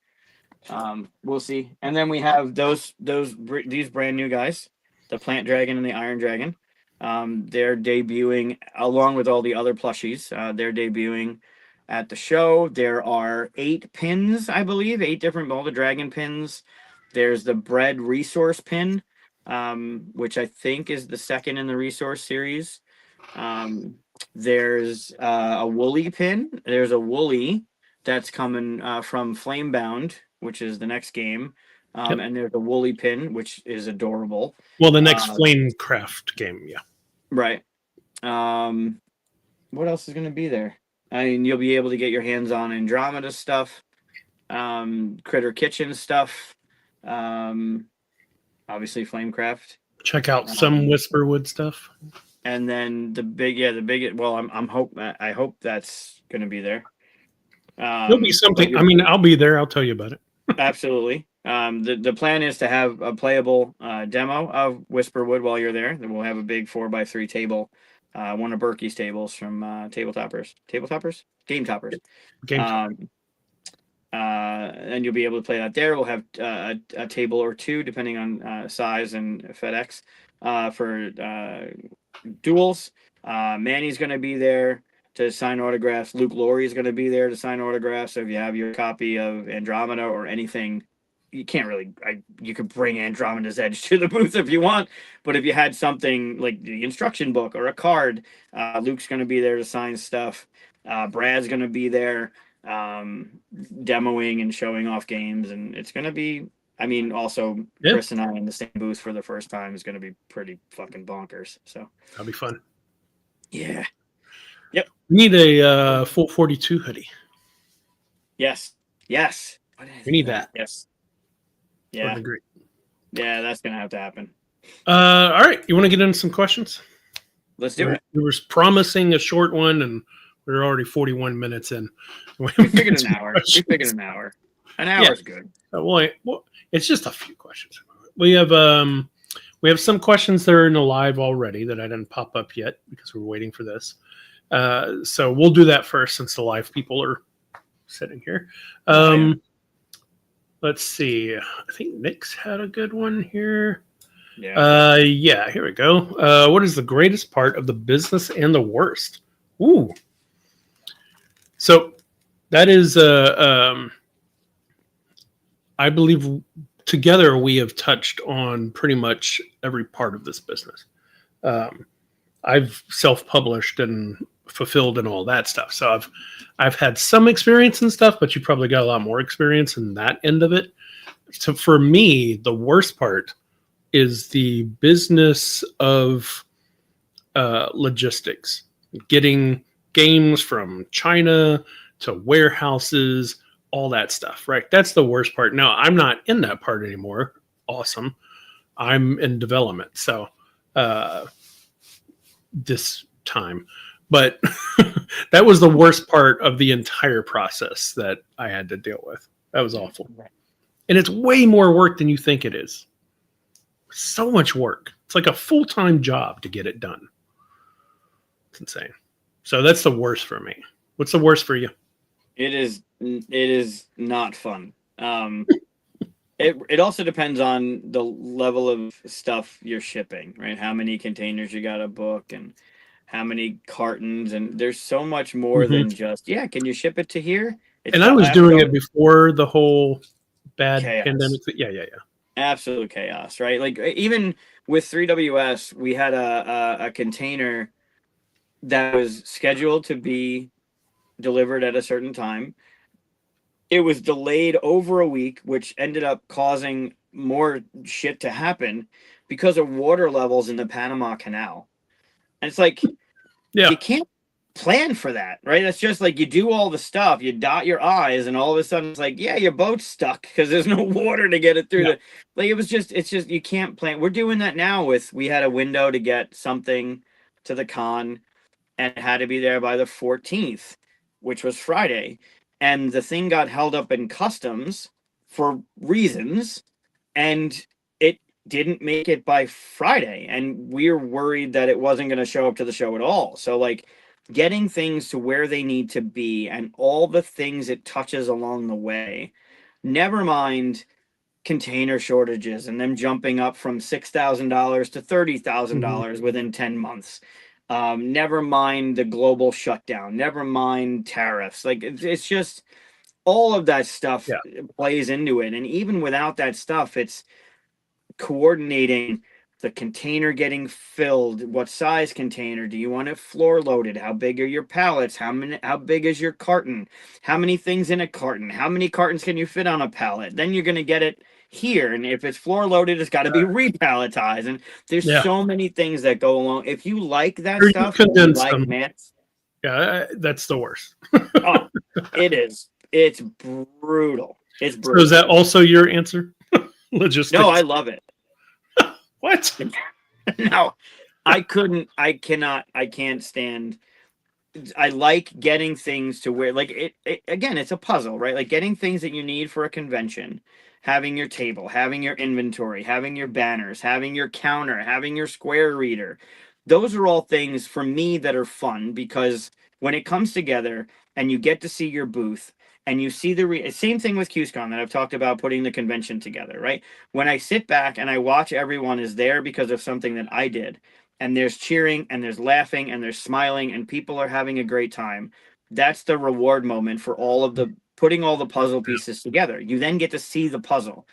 We'll see. And then we have these brand new guys, the Plant Dragon and the Iron Dragon. They're debuting along with all the other plushies. They're debuting at the show. There are 8 pins, I believe, 8 different Boulder Dragon pins. There's the Bread Resource pin, which I think is the second in the Resource series. There's a Woolly pin. There's a Woolly that's coming from Flamebound, which is the next game. And there's a Woolly pin, which is adorable. Well, the next Flamecraft game, yeah. Right. What else is going to be there? I mean, you'll be able to get your hands on Andromeda stuff, Critter Kitchen stuff, obviously Flamecraft. Check out some Whisperwood stuff. And then the big. Well, I hope that's going to be there. There'll be something. I mean, I'll be there. I'll tell you about it. Absolutely. The plan is to have a playable demo of Whisperwood while you're there. Then we'll have a big 4x3 table, one of Berkey's tables from Game Toppers. Game time. And you'll be able to play that there. We'll have a table or two, depending on size and FedEx, for duels. Manny's going to be there to sign autographs. Luke Laurie is going to be there to sign autographs. So if you have your copy of Andromeda or anything, you can't really. You could bring Andromeda's Edge to the booth if you want, but if you had something like the instruction book or a card, Luke's going to be there to sign stuff. Brad's going to be there demoing and showing off games, and it's going to be. I mean, also Chris and I in the same booth for the first time is going to be pretty fucking bonkers. So that'll be fun. Yeah. Yep. We need a full 42 hoodie. Yes. We need that. Yes. Yeah. Great. Yeah, that's gonna have to happen. All right. You want to get into some questions? Let's do it. We were promising a short one, and we're already 41 minutes in. We figured an hour. An hour is good. Well, it's just a few questions. We have some questions that are in the live already that I didn't pop up yet because we're waiting for this. So we'll do that first since the live people are sitting here. Let's see. I think Nick's had a good one here. Yeah. Here we go. What is the greatest part of the business and the worst? Ooh. So that is, I believe together we have touched on pretty much every part of this business. I've self-published and fulfilled and all that stuff. So I've had some experience and stuff, but you probably got a lot more experience in that end of it. So for me, the worst part is the business of logistics, getting games from China to warehouses, all that stuff, right? That's the worst part. Now, I'm not in that part anymore. Awesome. I'm in development. So this time. But that was the worst part of the entire process that I had to deal with. That was awful. And it's way more work than you think it is. So much work. It's like a full-time job to get it done. It's insane. So that's the worst for me. What's the worst for you? It is not fun. It also depends on the level of stuff you're shipping, right? How many containers you got to book and how many cartons, and there's so much more than just, can you ship it to here? And I was doing it before the whole bad pandemic. Yeah. Absolute chaos, right? Like even with 3WS, we had a container that was scheduled to be delivered at a certain time. It was delayed over a week, which ended up causing more shit to happen because of water levels in the Panama Canal. And it's like, you can't plan for that, right? It's just like you do all the stuff, you dot your I's, and all of a sudden it's like, your boat's stuck because there's no water to get it through the. Like it's just you can't plan. We're doing that now we had a window to get something to the con, and it had to be there by the 14th, which was Friday, and the thing got held up in customs for reasons, and it didn't make it by Friday, and we're worried that it wasn't going to show up to the show at all. So like getting things to where they need to be and all the things it touches along the way, never mind container shortages and them jumping up from $6,000 to $30,000 within 10 months. Never mind the global shutdown, never mind tariffs. Like it's just all of that stuff plays into it. And even without that stuff, it's coordinating the container getting filled. What size container? Do you want it floor loaded? How big are your pallets? How big is your carton? How many things in a carton? How many cartons can you fit on a pallet? Then you're going to get it here. And if it's floor loaded, it's got to be repalletized. And there's so many things that go along. If you like that stuff, that's the worst. Oh, it is. It's brutal. It's brutal. So is that also your answer? Logistics? No, I love it. What? No, I can't stand. I like getting things to where, like, it again, it's a puzzle, right? Like getting things that you need for a convention having your table, having your inventory, having your banners, having your counter, having your square reader. Those are all things for me that are fun, because when it comes together and you get to see your booth and you see the same thing with QSCon that I've talked about, putting the convention together, right? When I sit back and I watch everyone is there because of something that I did, and there's cheering and there's laughing and there's smiling and people are having a great time, that's the reward moment for all of the putting all the puzzle pieces together. You then get to see the puzzle.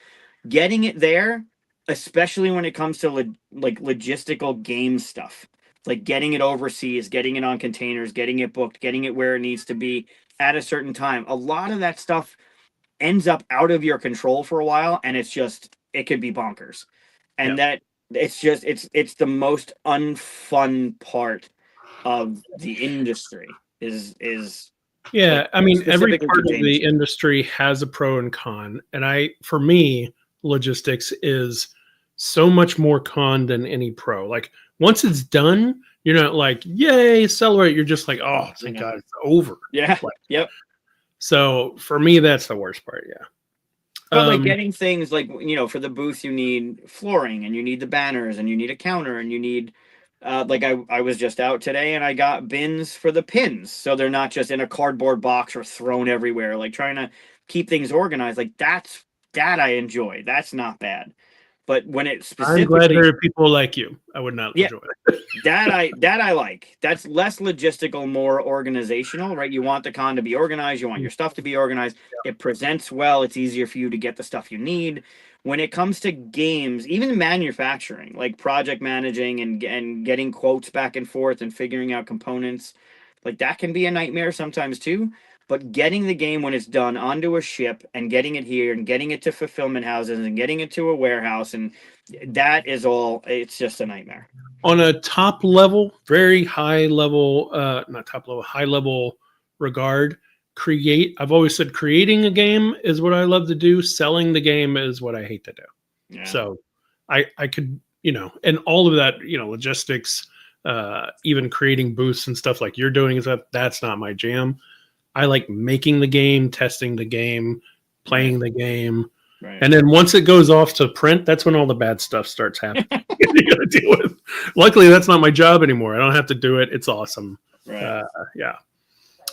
Getting it there, especially when it comes to like logistical game stuff, like getting it overseas, getting it on containers, getting it booked, getting it where it needs to be at a certain time. A lot of that stuff ends up out of your control for a while, and it could be bonkers. Yeah. And that it's the most unfun part of the industry is Yeah, like I mean, every specifically part of the containers. industry has a pro and con, and for me, logistics is so much more con than any pro. Like once it's done, you're not like, "Yay, celebrate!" You're just like, "Oh, thank God it's over." Yeah. Like, Yep. so for me, that's the worst part. Yeah. But like getting things like, for the booth, you need flooring and you need the banners and you need a counter and you need, like I was just out today and I got bins for the pins. So they're not just in a cardboard box or thrown everywhere, like trying to keep things organized. Like that I enjoy. That's not bad. But when it I'm glad specifically, there are people like you. I would not yeah, enjoy it. that I like. That's less logistical, more organizational, right? You want the con to be organized, you want your stuff to be organized. It presents well, it's easier for you to get the stuff you need. When it comes to games, even manufacturing, like project managing and getting quotes back and forth and figuring out components, like that can be a nightmare sometimes too. But getting the game when it's done onto a ship and getting it here and getting it to fulfillment houses and getting it to a warehouse, and that is all, it's just a nightmare. On a top level, very high level, not top level, high level regard, I've always said creating a game is what I love to do. Selling the game is what I hate to do. Yeah. So I could, and all of that, logistics, even creating booths and stuff like you're doing, that's not my jam. I like making the game, testing the game, playing the game. Right. And then once it goes off to print, that's when all the bad stuff starts happening. You got to deal with. Luckily, that's not my job anymore. I don't have to do it. It's awesome. Right. Yeah.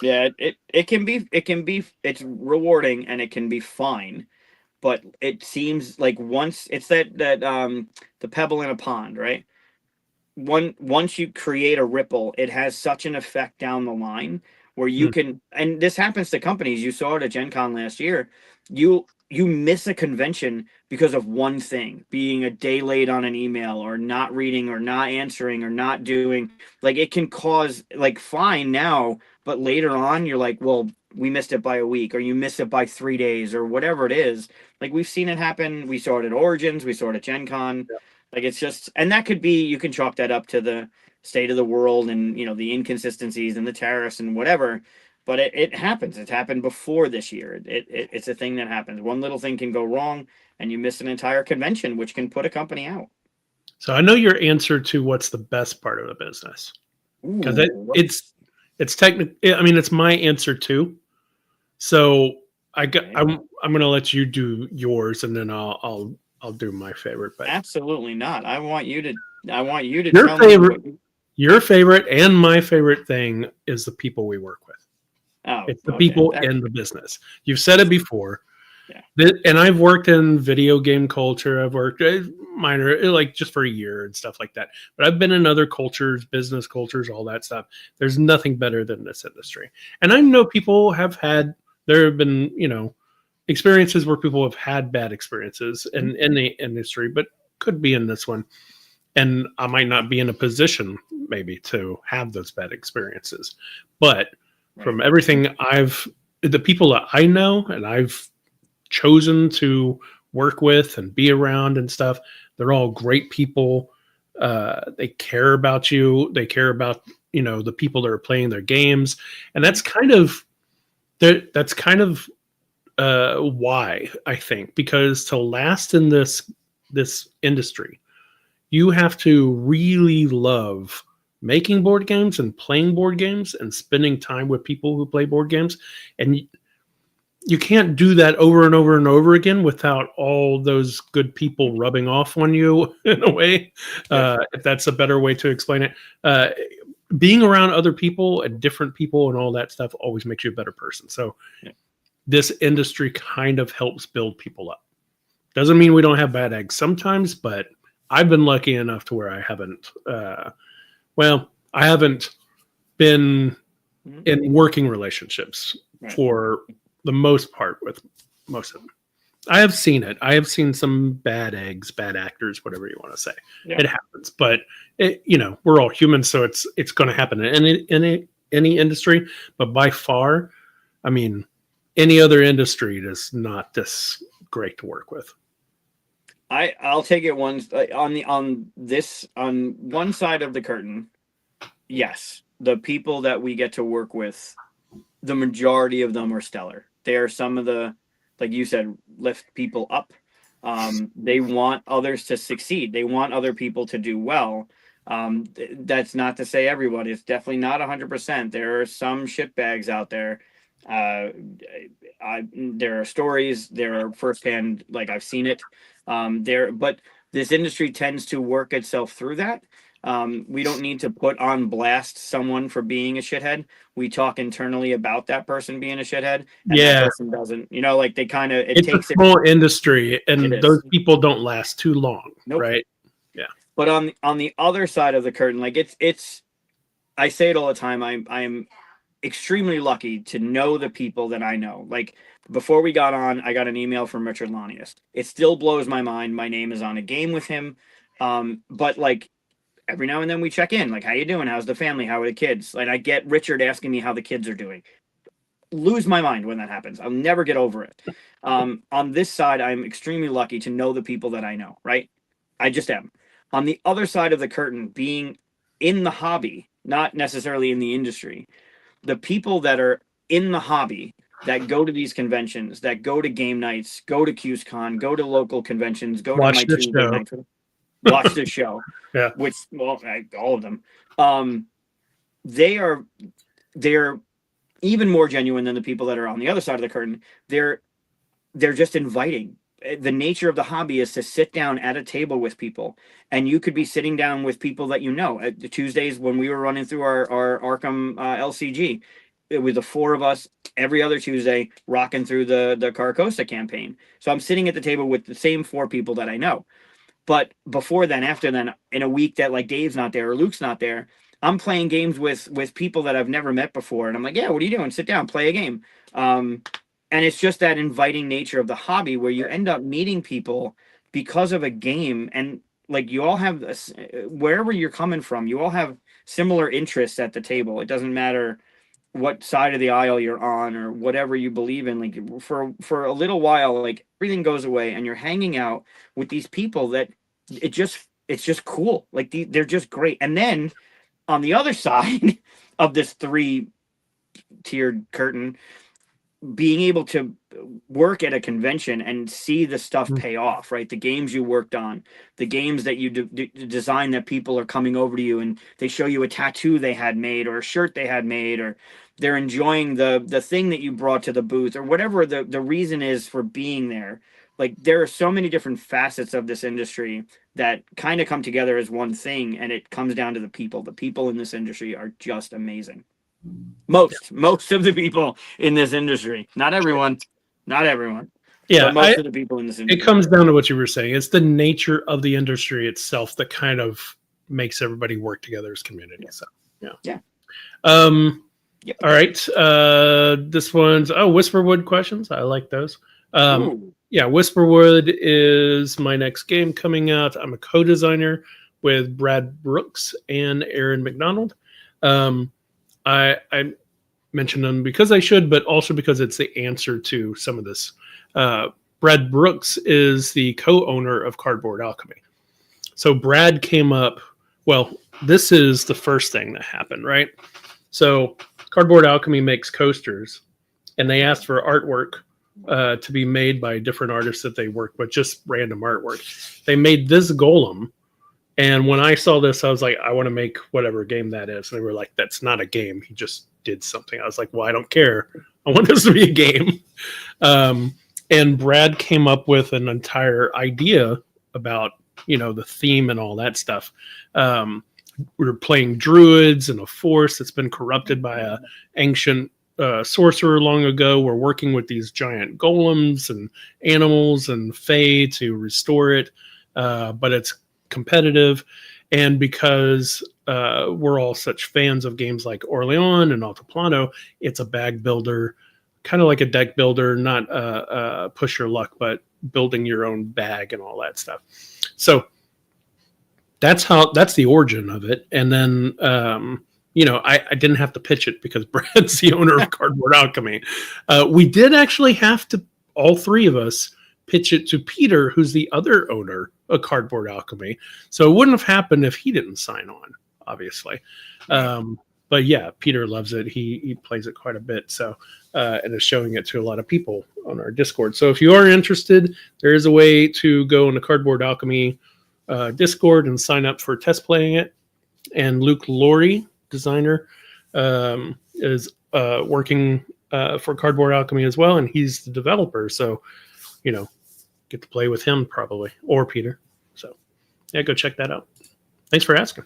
Yeah. It can be it's rewarding and it can be fine, but it seems like once it's that the pebble in a pond, right? Once you create a ripple, it has such an effect down the line where you can, and this happens to companies. You saw it at Gen Con last year. You miss a convention because of one thing, being a day late on an email or not reading or not answering or not doing, like it can cause, like, fine now, but later on you're like, well, we missed it by a week, or you miss it by 3 days, or whatever it is. Like we've seen it happen. We saw it at Origins, we saw it at Gen Con. Like it's just, and that could be, you can chalk that up to the state of the world and the inconsistencies and the tariffs and whatever. But it happens. It's happened before this year. It's a thing that happens. One little thing can go wrong, and you miss an entire convention, which can put a company out. So I know your answer to what's the best part of the business, because it's technically. I mean, it's my answer too. So I'm going to let you do yours, and then I'll do my favorite. But absolutely not. I want you to your tell favorite. me. Your favorite and my favorite thing is the people we work with. Oh, it's the people in the business. You've said it before. Yeah. And I've worked in video game culture. I've worked minor, like just for a year and stuff like that. But I've been in other cultures, business cultures, all that stuff. There's nothing better than this industry. And I know people there have been, experiences where people have had bad experiences in the industry, but could be in this one. And I might not be in a position maybe to have those bad experiences. But from everything the people that I know and I've chosen to work with and be around and stuff, they're all great people. They care about you. They care about, the people that are playing their games. And that's kind of why, I think, because to last in this industry, you have to really love making board games and playing board games and spending time with people who play board games. And you can't do that over and over and over again without all those good people rubbing off on you in a way. If that's a better way to explain it. Being around other people and different people and all that stuff always makes you a better person. So this industry kind of helps build people up. Doesn't mean we don't have bad eggs sometimes, but I've been lucky enough to where I haven't, I haven't been in working relationships for the most part with most of them. I have seen it. I have seen some bad eggs, bad actors, whatever you want to say. It happens, but we're all humans, so it's going to happen in any industry. But by far, I mean, any other industry is not this great to work with. I'll take it on one side of the curtain. Yes, the people that we get to work with, the majority of them are stellar. They are some of the, like you said, lift people up. They want others to succeed. They want other people to do well. That's not to say everyone. It's definitely not 100%. There are some shitbags out there. There are stories. There are firsthand, like I've seen it. But this industry tends to work itself through that. We don't need to put on blast someone for being a shithead. We talk internally about that person being a shithead, and that person doesn't. Like they kind of it's a small industry, and those people don't last too long, right? Yeah. But on the other side of the curtain, like it's I say it all the time. I'm extremely lucky to know the people that I know. Like before we got on, I got an email from Richard Lanius. It still blows my mind. My name is on a game with him, but like. Every now and then we check in, like, how you doing? How's the family? How are the kids? Like, I get Richard asking me how the kids are doing. Lose my mind when that happens. I'll never get over it. On this side, I'm extremely lucky to know the people that I know, right? I just am. On the other side of the curtain, being in the hobby, not necessarily in the industry, the people that are in the hobby, that go to these conventions, that go to game nights, go to QSCon, go to local conventions, go to my Tuesday nights. Watch this show, which all of them. They're even more genuine than the people that are on the other side of the curtain. They're just inviting. The nature of the hobby is to sit down at a table with people, and you could be sitting down with people that you know. At the Tuesdays when we were running through our Arkham LCG, it was the four of us every other Tuesday rocking through the Carcosa campaign. So I'm sitting at the table with the same four people that I know. But before then, after then, in a week that like Dave's not there or Luke's not there, I'm playing games with people that I've never met before. And I'm like, yeah, what are you doing? Sit down, play a game. And it's just that inviting nature of the hobby where you end up meeting people because of a game. And like you all have this, wherever you're coming from, you all have similar interests at the table. It doesn't matter what side of the aisle you're on or whatever you believe in. Like for a little while, like everything goes away and you're hanging out with these people that it's just cool. Like they're just great. And then on the other side of this 3-tiered curtain, being able to work at a convention and see the stuff pay off, right? The games you worked on, the games that you design that people are coming over to you and they show you a tattoo they had made or a shirt they had made, or they're enjoying the thing that you brought to the booth or whatever the reason is for being there. Like there are so many different facets of this industry that kind of come together as one thing, and it comes down to the people. The people in this industry are just amazing. Most of the people in this industry, not everyone. Yeah, but most of the people in this industry. It comes down to what you were saying. It's the nature of the industry itself that kind of makes everybody work together as community. So yeah. Yep. All right. This one's Whisperwood questions. I like those. Yeah, Whisperwood is my next game coming out. I'm a co-designer with Brad Brooks and Aaron McDonald. I mention them because I should, but also because it's the answer to some of this. Brad Brooks is the co-owner of Cardboard Alchemy. So Brad came up, well, this is the first thing that happened, right? So Cardboard Alchemy makes coasters, and they asked for artwork to be made by different artists that they work with, just random artwork. They made this golem. And when I saw this, I was like, I want to make whatever game that is. And they were like, that's not a game. He just did something. I was like, well, I don't care. I want this to be a game. Um, and Brad came up with an entire idea about, the theme and all that stuff. Um, we were playing druids and a force that's been corrupted by a ancient sorcerer long ago. We're working with these giant golems and animals and fae to restore it, but it's competitive. And because we're all such fans of games like Orleans and Altiplano, it's a bag builder, kind of like a deck builder, not push your luck, but building your own bag and all that stuff. So that's the origin of it. And then I didn't have to pitch it because Brad's the owner of Cardboard Alchemy. We did actually have to, all three of us, pitch it to Peter, who's the other owner of Cardboard Alchemy. So it wouldn't have happened if he didn't sign on, obviously. But yeah, Peter loves it. He plays it quite a bit. So and is showing it to a lot of people on our Discord. So if you are interested, there is a way to go on the Cardboard Alchemy Discord and sign up for test playing it. And Luke Laurie, designer, is working for Cardboard Alchemy as well, and he's the developer. So, get to play with him probably, or Peter. So, yeah, go check that out. Thanks for asking.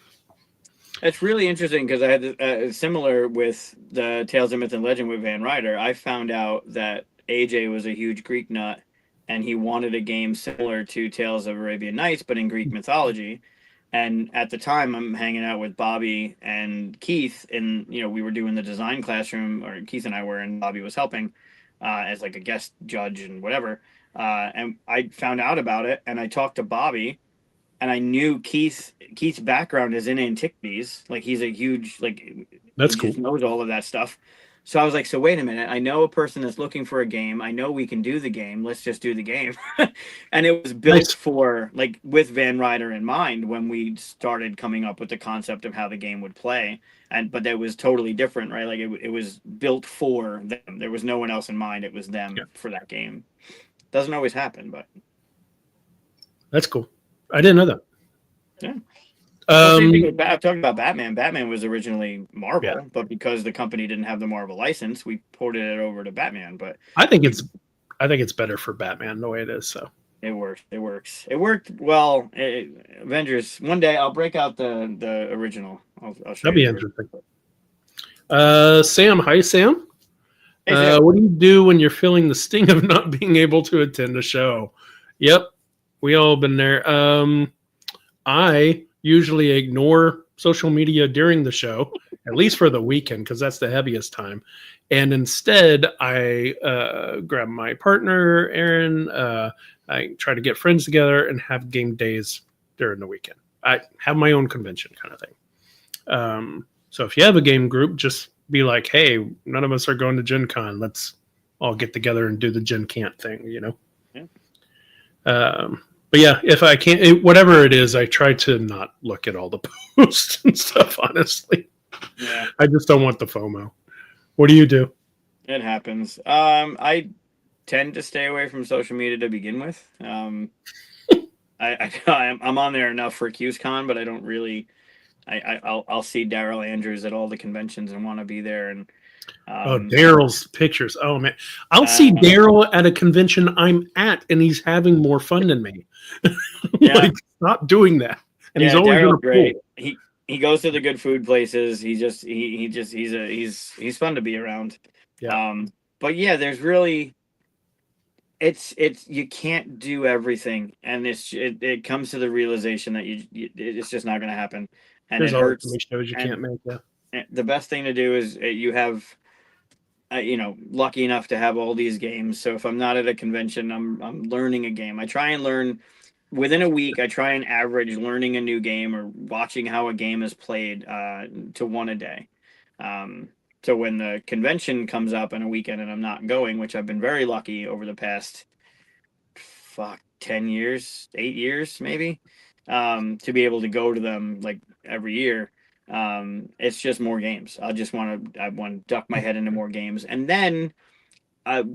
It's really interesting because I had similar with the Tales of Myth and Legend with Van Ryder. I found out that AJ was a huge Greek nut, and he wanted a game similar to Tales of Arabian Nights, but in Greek mythology. And at the time, I'm hanging out with Bobby and Keith, and we were doing the design classroom, or Keith and I were, and Bobby was helping as like a guest judge and whatever. And I found out about it, and I talked to Bobby, and I knew Keith's background is in antiquities. Like he's a huge That's he cool. just knows all of that stuff. So I was like, so wait a minute. I know a person that's looking for a game. I know we can do the game. Let's just do the game. And it was built for with Van Ryder in mind when we started coming up with the concept of how the game would play. But that was totally different, right? Like it was built for them. There was no one else in mind. It was them for that game. Doesn't always happen, but that's cool. I didn't know that. Yeah. Same thing with I'm talking about Batman. Batman was originally Marvel, but because the company didn't have the Marvel license, we ported it over to Batman. But I think it's better for Batman the way it is. So it works. It worked well. Avengers. One day I'll break out the original. I'll show that'd be interesting. Sam, hi Sam. Hey, Sam. What do you do when you're feeling the sting of not being able to attend a show? Yep, we all been there. I usually ignore social media during the show, at least for the weekend, because that's the heaviest time. And instead, I grab my partner, Aaron. I try to get friends together and have game days during the weekend. I have my own convention kind of thing. So if you have a game group, just be like, hey, none of us are going to Gen Con. Let's all get together and do the Gen Can't thing, Yeah. But yeah, if I can't, whatever it is, I try to not look at all the posts and stuff, honestly. Yeah. I just don't want the FOMO. What do you do? It happens. I tend to stay away from social media to begin with. I'm on there enough for QsCon, but I don't really. I'll see Daryl Andrews at all the conventions and want to be there. And Daryl's pictures. Oh man, I'll see Daryl at a convention I'm at, and he's having more fun than me. Yeah, stop doing that. And he's always Daryl's great. He goes to the good food places. He's fun to be around. Yeah. But yeah, there's really. It's you can't do everything, and it comes to the realization that it's just not going to happen, and there's it hurts. Shows you can't make. Yeah. The best thing to do is you have, lucky enough to have all these games. So if I'm not at a convention, I'm learning a game. I try and learn within a week. I try and average learning a new game or watching how a game is played to one a day. So when the convention comes up in a weekend and I'm not going, which I've been very lucky over the past 10 years, 8 years maybe, to be able to go to them like every year. It's just more games. I want to duck my head into more games. And then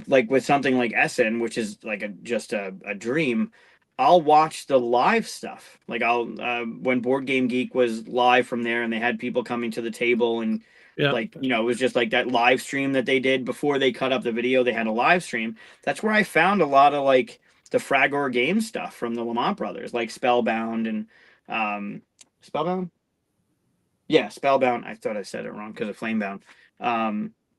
like with something like Essen, which is like just a dream, I'll watch the live stuff. Like I'll when Board Game Geek was live from there and they had people coming to the table and Yeah. Like, it was just like that live stream that they did before they cut up the video. They had a live stream. That's where I found a lot of like the Fragor game stuff from the Lamont brothers, like Spellbound and Spellbound. Yeah, Spellbound. I thought I said it wrong because of Flamebound.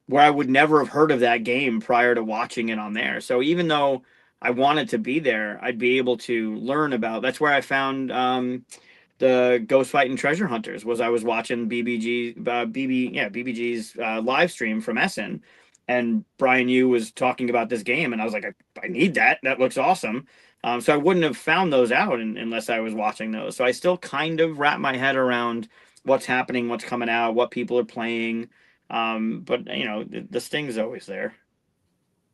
Where I would never have heard of that game prior to watching it on there. So even though I wanted to be there, I'd be able to learn about. That's where I found the Ghost Fighting Treasure Hunters. Was I was watching BBG's live stream from Essen, and Brian Yu was talking about this game, and I was like, I need that. That looks awesome. So I wouldn't have found those out unless I was watching those. So I still kind of wrap my head around what's happening, what's coming out, what people are playing. But the sting's always there.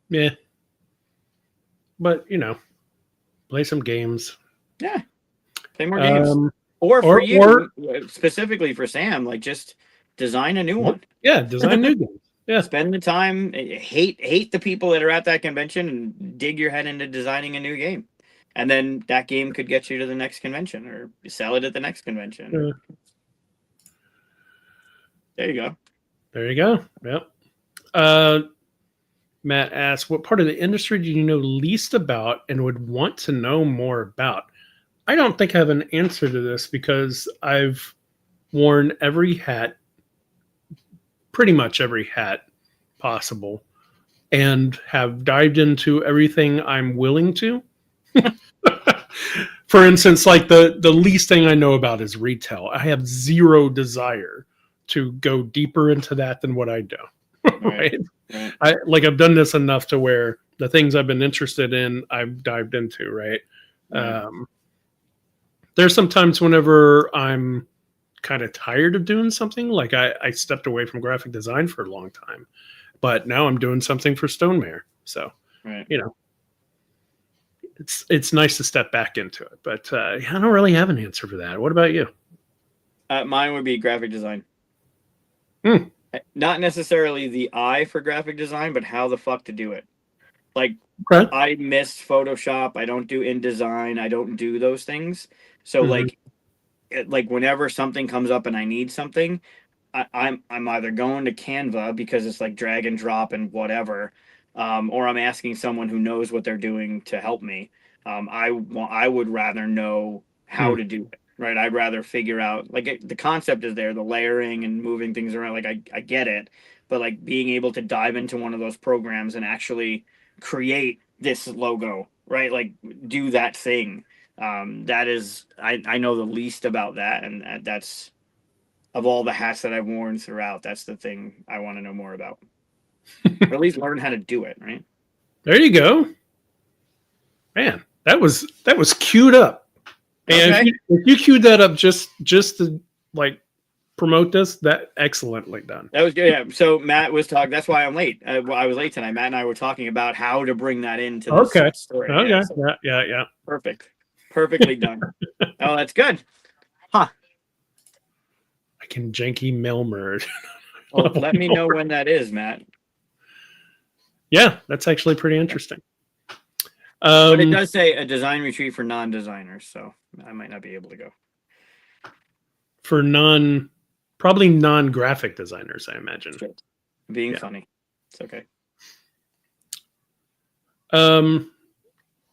Yeah. But play some games. Yeah. Play more games. Or for you, specifically for Sam, like just design a new one. Yeah, design new games. Yeah. Spend the time, hate the people that are at that convention and dig your head into designing a new game. And then that game could get you to the next convention or sell it at the next convention. Yeah. There you go. There you go. Yep. Matt asks, what part of the industry do you know least about and would want to know more about? I don't think I have an answer to this because I've worn every hat, pretty much every hat possible, and have dived into everything I'm willing to. For instance, like the least thing I know about is retail. I have zero desire to go deeper into that than what I do. Right? I've done this enough to where the things I've been interested in, I've dived into, right? There's sometimes whenever I'm kind of tired of doing something, like I stepped away from graphic design for a long time, but now I'm doing something for Stonemare. So, it's nice to step back into it, but I don't really have an answer for that. What about you? Mine would be graphic design. Not necessarily the eye for graphic design, but how the fuck to do it. Like, I miss Photoshop. I don't do InDesign. I don't do those things. So like whenever something comes up and I need something, I'm either going to Canva because it's like drag and drop and whatever, or I'm asking someone who knows what they're doing to help me. I would rather know how to do it. Right, I'd rather figure out like the concept is there, the layering and moving things around. Like I get it, but like being able to dive into one of those programs and actually create this logo, right? Like do that thing. That is, I know the least about that, and that's of all the hats that I've worn throughout. That's the thing I want to know more about, or at least learn how to do it. Right there, you go, man. That was queued up. And okay. if you queued that up just to like promote this, that excellently done. That was good. Yeah. So Matt was talking. That's why I'm late. I was late tonight. Matt and I were talking about how to bring that into the story. Okay. Yeah, so, yeah. Perfect. Perfectly done. Oh, that's good. Huh. I can janky mail merge. Well, let me know when that is, Matt. Yeah, that's actually pretty interesting. But it does say a design retreat for non-designers, so I might not be able to go. For probably non-graphic designers, I imagine. Being funny. It's okay.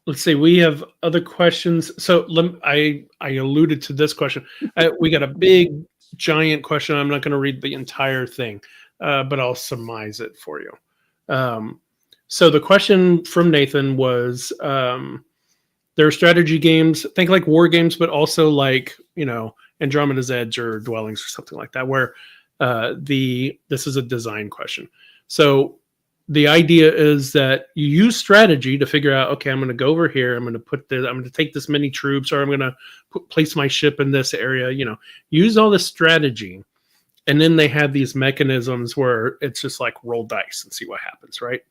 Let's see. We have other questions. So I alluded to this question. We got a big, giant question. I'm not going to read the entire thing, but I'll surmise it for you. So the question from Nathan was, there are strategy games, think like war games, but also like, Andromeda's Edge or Dwellings or something like that, where this is a design question. So the idea is that you use strategy to figure out, okay, I'm going to go over here. I'm going to take this many troops, or I'm going to place my ship in this area, use all this strategy. And then they have these mechanisms where it's just like roll dice and see what happens, right?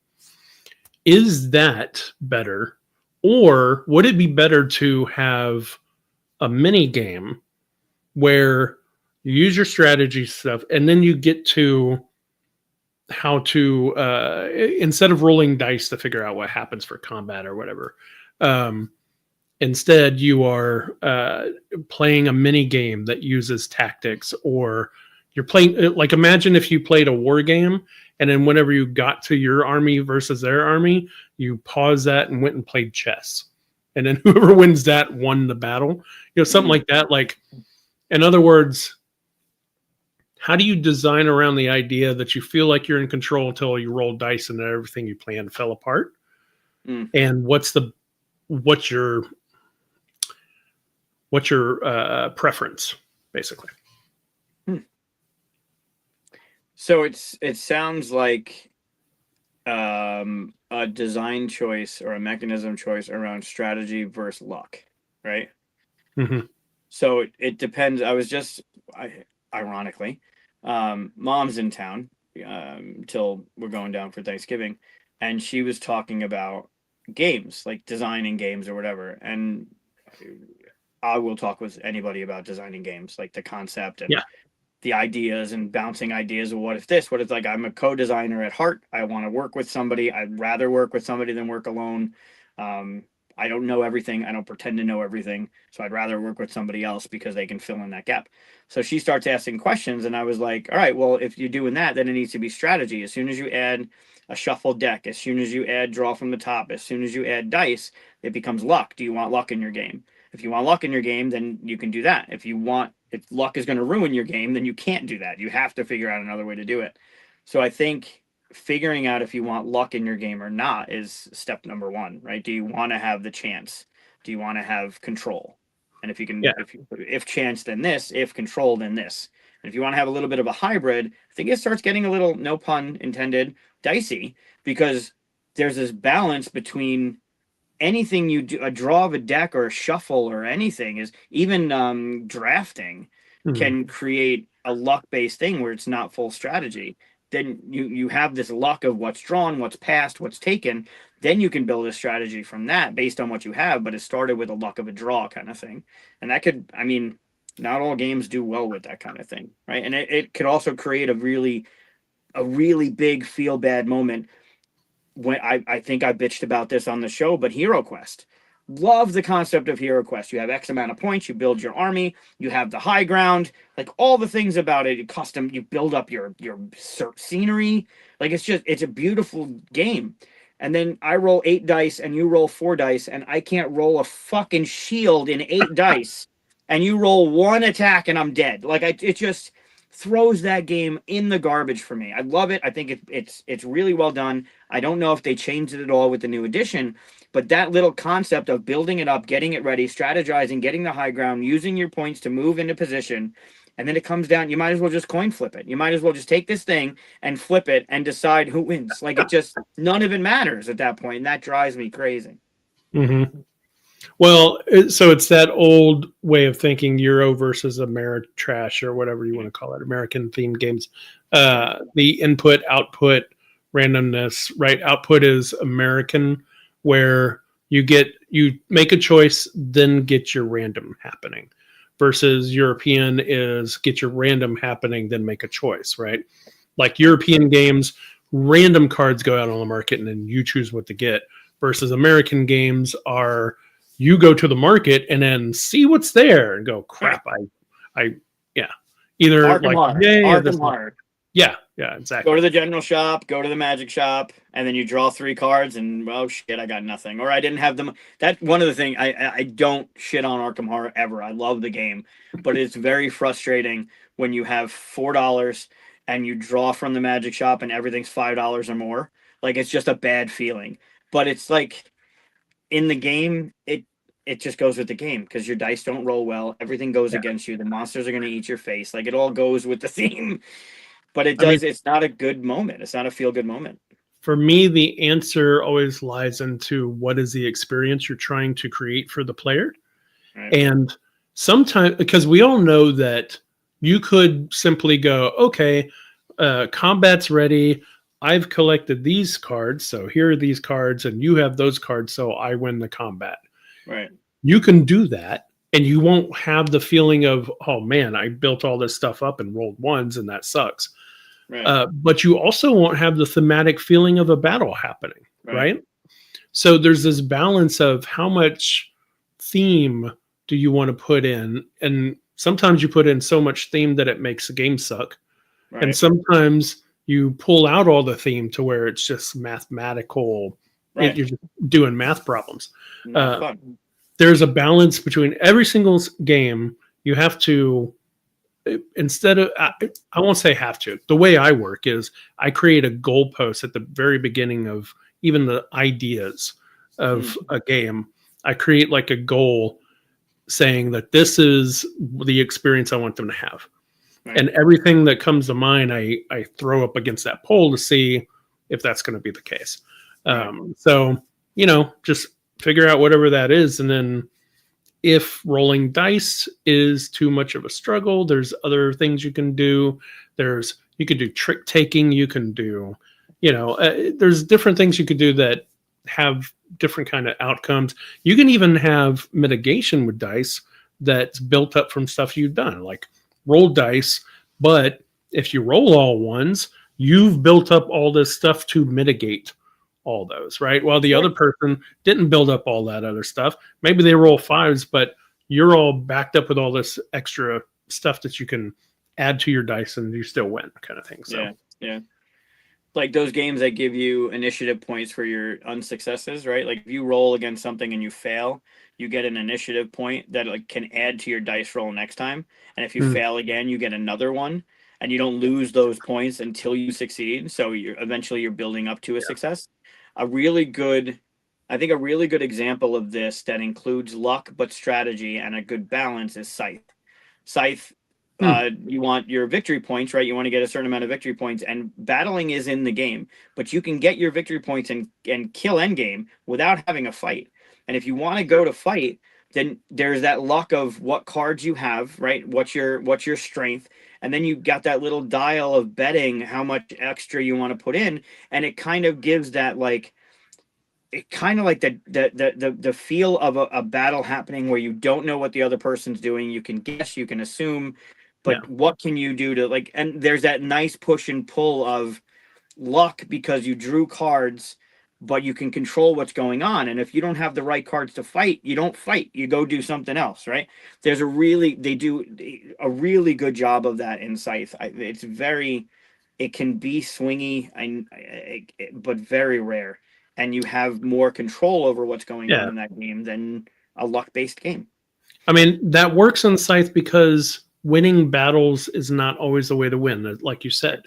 Is that better? Or would it be better to have a mini game where you use your strategy stuff and then you get to how to, instead of rolling dice to figure out what happens for combat or whatever, instead you are playing a mini game that uses tactics or you're playing, like, imagine if you played a war game, and then whenever you got to your army versus their army, you paused that and went and played chess. And then whoever wins that won the battle. Something like that. Like, in other words, how do you design around the idea that you feel like you're in control until you roll dice and everything you planned fell apart? And what's your preference, basically? So it sounds like a design choice or a mechanism choice around strategy versus luck, right? Mm-hmm. So it depends. Ironically, mom's in town till we're going down for Thanksgiving, and she was talking about games, like designing games or whatever. And I will talk with anybody about designing games, like the concept and the ideas and bouncing ideas of what if this, what if, like, I'm a co-designer at heart. I want to work with somebody. I'd rather work with somebody than work alone. I don't know everything. I don't pretend to know everything. So I'd rather work with somebody else because they can fill in that gap. So she starts asking questions, and I was like, all right, well, if you're doing that, then it needs to be strategy. As soon as you add a shuffle deck, as soon as you add draw from the top, as soon as you add dice, it becomes luck. Do you want luck in your game? If you want luck in your game, then you can do that. If luck is going to ruin your game, then you can't do that. You have to figure out another way to do it. So I think figuring out if you want luck in your game or not is step number one, right? Do you want to have the chance? Do you want to have control? And if you can, if chance, then this, if control, then this. And if you want to have a little bit of a hybrid, I think it starts getting a little, no pun intended, dicey, because there's this balance between anything you do, a draw of a deck or a shuffle or anything, is even drafting can create a luck-based thing where it's not full strategy. Then you have this luck of what's drawn, what's passed, what's taken. Then you can build a strategy from that based on what you have, but it started with a luck of a draw kind of thing. And that could, I mean, not all games do well with that kind of thing, right? And it could also create a really big feel bad moment. When I think I bitched about this on the show, but Hero Quest. Love the concept of Hero Quest. You have X amount of points, you build your army, you have the high ground, like all the things about it, you build up your scenery. Like it's a beautiful game. And then I roll 8 dice and you roll 4 dice, and I can't roll a fucking shield in 8 dice. And you roll 1 attack and I'm dead. Like it just throws that game in the garbage for me. I love it. I think it's really well done. I don't know if they changed it at all with the new edition, but that little concept of building it up, getting it ready, strategizing, getting the high ground, using your points to move into position, and then it comes down, you might as well just coin flip it. You might as well just take this thing and flip it and decide who wins. Like none of it matters at that point, and that drives me crazy. Mm-hmm. Well, so it's that old way of thinking, Euro versus Ameritrash, or whatever you want to call it, American themed games. The input, output, randomness, right? Output is American, where you make a choice, then get your random happening. Versus European is get your random happening, then make a choice, right? Like European games, random cards go out on the market and then you choose what to get. Versus American games are, you go to the market and then see what's there and go, crap, either Arkham like, yay, or this, yeah, exactly. Go to the general shop, go to the magic shop, and then you draw 3 cards, and oh shit, I got nothing, or I didn't have them. That's one of the things. I don't shit on Arkham Horror ever. I love the game, but it's very frustrating when you have $4 and you draw from the magic shop and everything's $5 or more. Like, it's just a bad feeling. But it's like, in the game, it just goes with the game because your dice don't roll well. Everything goes against you. The monsters are going to eat your face. Like, it all goes with the theme. But it's not a good moment. It's not a feel-good moment. For me, the answer always lies into what is the experience you're trying to create for the player. Right. And sometimes, because we all know that you could simply go, okay, combat's ready. I've collected these cards, so here are these cards, and you have those cards, so I win the combat. Right. You can do that, and you won't have the feeling of, oh man, I built all this stuff up and rolled ones, and that sucks. Right. But you also won't have the thematic feeling of a battle happening, right? So there's this balance of how much theme do you want to put in, and sometimes you put in so much theme that it makes the game suck. And sometimes you pull out all the theme to where it's just mathematical. You're just doing math problems. Not fun. There's a balance between every single game. You have to, instead of, I won't say have to. The way I work is I create a goalpost at the very beginning of even the ideas of a game. I create like a goal saying that this is the experience I want them to have. Right. And everything that comes to mind, I throw up against that poll to see if that's going to be the case. Right. So, just figure out whatever that is. And then if rolling dice is too much of a struggle, there's other things you can do. You could do trick taking. You can do, there's different things you could do that have different kind of outcomes. You can even have mitigation with dice that's built up from stuff you've done, like roll dice, but if you roll all ones, you've built up all this stuff to mitigate all those, right? While the other person didn't build up all that other stuff. Maybe they roll fives, but you're all backed up with all this extra stuff that you can add to your dice and you still win, kind of thing. So yeah. Like those games that give you initiative points for your unsuccesses, right? Like if you roll against something and you fail, you get an initiative point that like can add to your dice roll next time. And if you fail again, you get another one, and you don't lose those points until you succeed. So you're building up to a success. A really good example of this that includes luck but strategy and a good balance is Scythe. Scythe, you want your victory points, right? You want to get a certain amount of victory points, and battling is in the game, but you can get your victory points and kill endgame without having a fight. And if you want to go to fight, then there's that luck of what cards you have, right? What's your strength? And then you got that little dial of betting how much extra you want to put in, and it kind of gives that like the feel of a battle happening where you don't know what the other person's doing. You can guess, you can assume, but what can you do to like? And there's that nice push and pull of luck because you drew cards, but you can control what's going on. And if you don't have the right cards to fight, you don't fight. You go do something else, right? They do a really good job of that in Scythe. It can be swingy, but very rare. And you have more control over what's going on in that game than a luck-based game. I mean, that works on Scythe because winning battles is not always the way to win, like you said.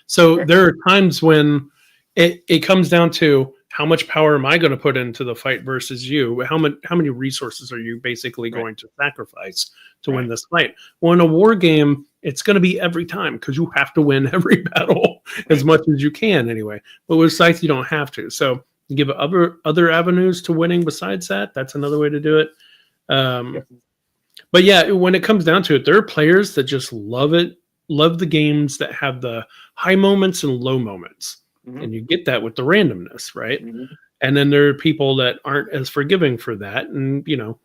So there are times when it comes down to how much power am I going to put into the fight versus you? How many resources are you basically going to sacrifice to win this fight? Well, in a war game, it's going to be every time because you have to win every battle as much as you can anyway. But with Scythe, you don't have to. So you give other avenues to winning besides that. That's another way to do it. But yeah, when it comes down to it, there are players that just love it, love the games that have the high moments and low moments. And you get that with the randomness, right? And then there are people that aren't as forgiving for that. And, it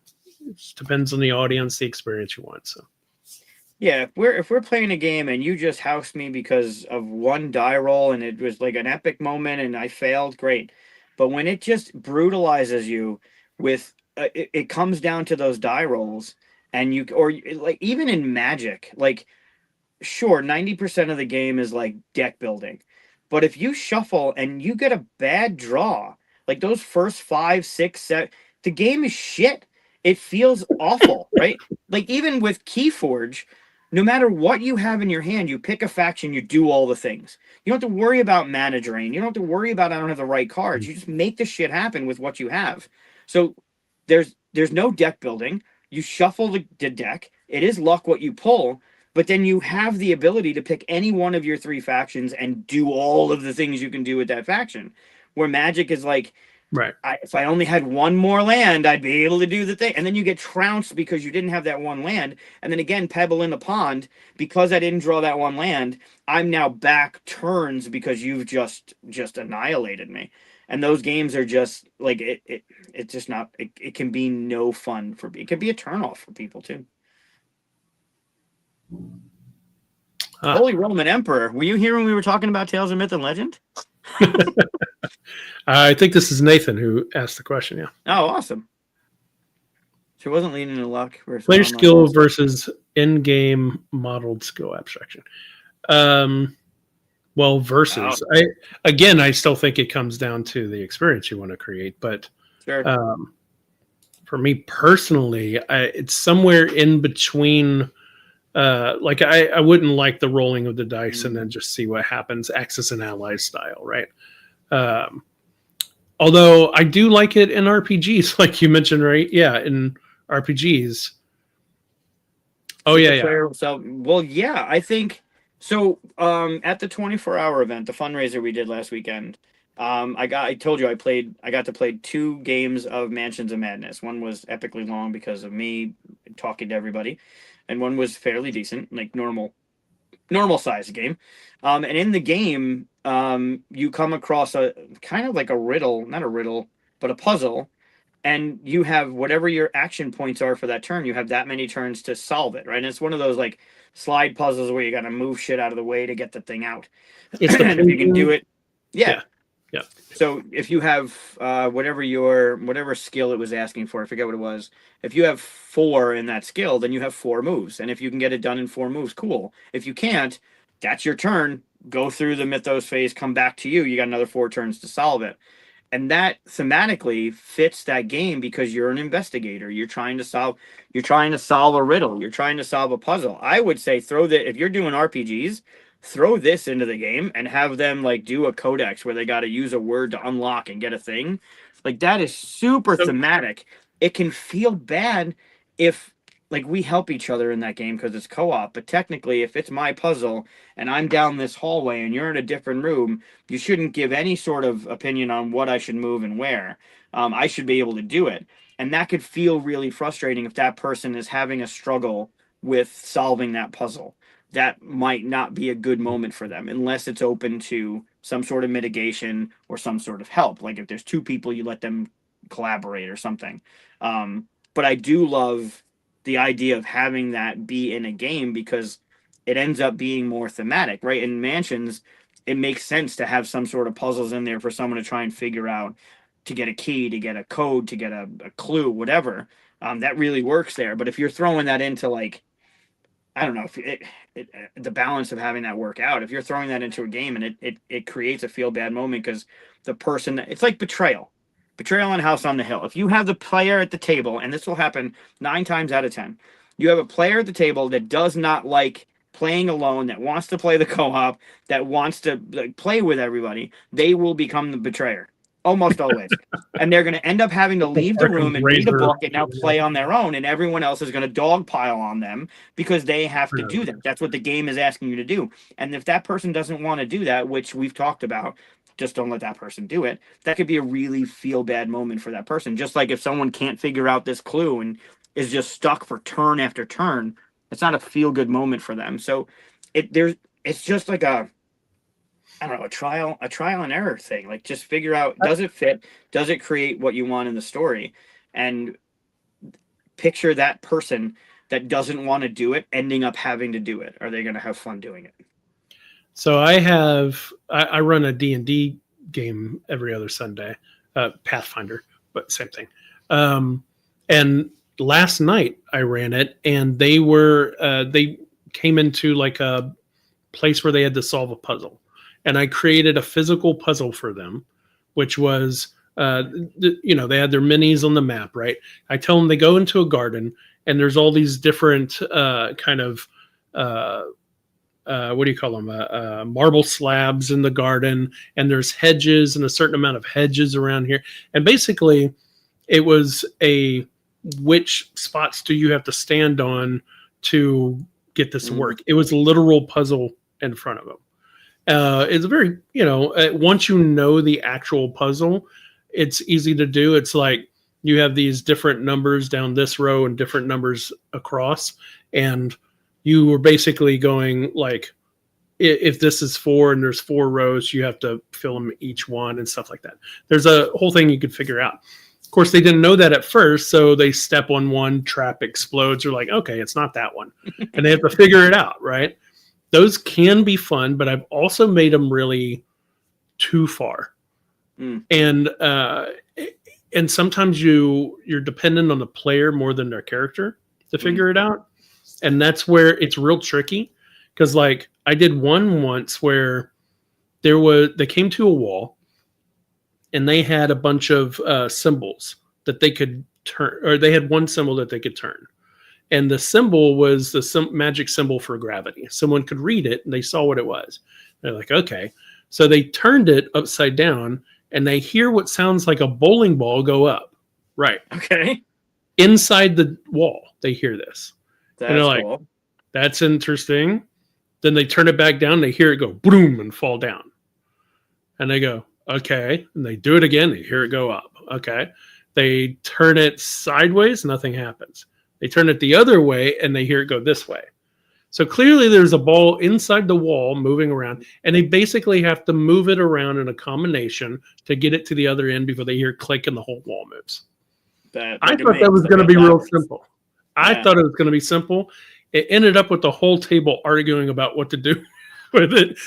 depends on the audience, the experience you want. So, yeah, if we're playing a game and you just housed me because of one die roll and it was like an epic moment and I failed, great. But when it just brutalizes you with, it comes down to those die rolls, and like even in Magic, like sure, 90% of the game is like deck building. But if you shuffle and you get a bad draw, like those first 5, 6, 7, the game is shit. It feels awful, right? Like even with Keyforge, no matter what you have in your hand, you pick a faction, you do all the things. You don't have to worry about mana drain. You don't have to worry about I don't have the right cards. You just make the shit happen with what you have. So there's no deck building. You shuffle the deck. It is luck what you pull. But then you have the ability to pick any one of your 3 factions and do all of the things you can do with that faction. Where Magic is like, if I only had one more land, I'd be able to do the thing. And then you get trounced because you didn't have that one land. And then again, Pebble in the pond, because I didn't draw that one land, I'm now back turns because you've just annihilated me. And those games are just like, it's just not, it can be no fun it can be a turnoff for people too. Holy Roman Emperor. Were you here when we were talking about Tales of Myth and Legend? I think this is Nathan who asked the question, yeah. Oh, awesome. So it wasn't leaning to luck. Player skill versus in-game modeled skill abstraction. Well, versus. I still think it comes down to the experience you want to create, but Sure. For me personally, it's somewhere in between. Like I wouldn't like the rolling of the dice and then just see what happens, Axis and Allies style, right? Um, Although I do like it in RPGs, like you mentioned, right? Yeah, in RPGs. Oh yeah. So, well, yeah, I think so. At the 24-hour event, the fundraiser we did last weekend, I told you I got to play 2 games of Mansions of Madness. One was epically long because of me talking to everybody, and one was fairly decent, like normal size game. And in the game, you come across a kind of like a riddle, not a riddle, but a puzzle, and you have whatever your action points are for that turn. You have that many turns to solve it, right? And it's one of those like slide puzzles where you got to move shit out of the way to get the thing out. It's the And if you can do it, yeah. Yeah. So if you have whatever skill it was asking for, I forget what it was. If you have 4 in that skill, then you have 4 moves, and if you can get it done in 4 moves, cool. If you can't, that's your turn. Go through the mythos phase, come back to you. You got another 4 turns to solve it, and that thematically fits that game because you're an investigator. You're trying to solve a riddle. You're trying to solve a puzzle. I would say throw that if you're doing RPGs, throw this into the game and have them like do a codex where they got to use a word to unlock and get a thing. Like that is super thematic. It can feel bad if like we help each other in that game because it's co-op, but technically if it's my puzzle and I'm down this hallway and you're in a different room, you shouldn't give any sort of opinion on what I should move and where. I should be able to do it. And that could feel really frustrating if that person is having a struggle with solving that puzzle. That might not be a good moment for them unless it's open to some sort of mitigation or some sort of help. Like if there's 2 people, you let them collaborate or something. But I do love the idea of having that be in a game because it ends up being more thematic, right? In Mansions, it makes sense to have some sort of puzzles in there for someone to try and figure out, to get a key, to get a code, to get a clue, whatever. That really works there. But if you're throwing that into like, I don't know if the balance of having that work out, if you're throwing that into a game and it creates a feel bad moment because the person, it's like betrayal on House on the Hill. If you have the player at the table, and this will happen 9 times out of 10, you have a player at the table that does not like playing alone, that wants to play the co-op, that wants to like, play with everybody, they will become the betrayer almost always. And they're going to end up having to leave the room and read a book and now play on their own, and everyone else is going to dogpile on them because they have to do that. That's what the game is asking you to do. And if that person doesn't want to do that, which we've talked about, just don't let that person do it. That could be a really feel bad moment for that person. Just like if someone can't figure out this clue and is just stuck for turn after turn, it's not a feel good moment for them. So it's just like I don't know, a trial and error thing. Like just figure out, does it fit? Does it create what you want in the story? And picture that person that doesn't want to do it ending up having to do it. Are they going to have fun doing it? So I run a D&D game every other Sunday, Pathfinder, but same thing. And last night I ran it, and they came into like a place where they had to solve a puzzle, and I created a physical puzzle for them, which was they had their minis on the map, right? I tell them they go into a garden, and there's all these different kind of what do you call them? Marble slabs in the garden, and there's hedges and a certain amount of hedges around here. And basically, it was which spots do you have to stand on to get this to work? It was a literal puzzle in front of them. It's very, once you know the actual puzzle, it's easy to do. It's like you have these different numbers down this row and different numbers across, and you were basically going like, if this is 4 and there's 4 rows, you have to fill them each one and stuff like that. There's a whole thing you could figure out. Of course, they didn't know that at first, so they step on one, trap explodes. They're like, okay, it's not that one. And they have to figure it out, right? Those can be fun, but I've also made them really too far. And sometimes you're dependent on the player more than their character to figure it out. And that's where it's real tricky, because like I did one once where they came to a wall and they had a bunch of symbols that they could turn, or they had one symbol that they could turn. And the symbol was the magic symbol for gravity. Someone could read it and they saw what it was. They're like, okay. So they turned it upside down and they hear what sounds like a bowling ball go up. Right. Okay. Inside the wall, they hear this. That's and they're like, cool. That's interesting. Then they turn it back down. They hear it go boom and fall down. And they go, okay. And they do it again. They hear it go up. Okay. They turn it sideways. Nothing happens. They turn it the other way and they hear it go this way. So clearly there's a ball inside the wall moving around, and they basically have to move it around in a combination to get it to the other end before they hear click and the whole wall moves. I thought that was going to be real simple. I thought it was going to be simple. It ended up with the whole table arguing about what to do with it,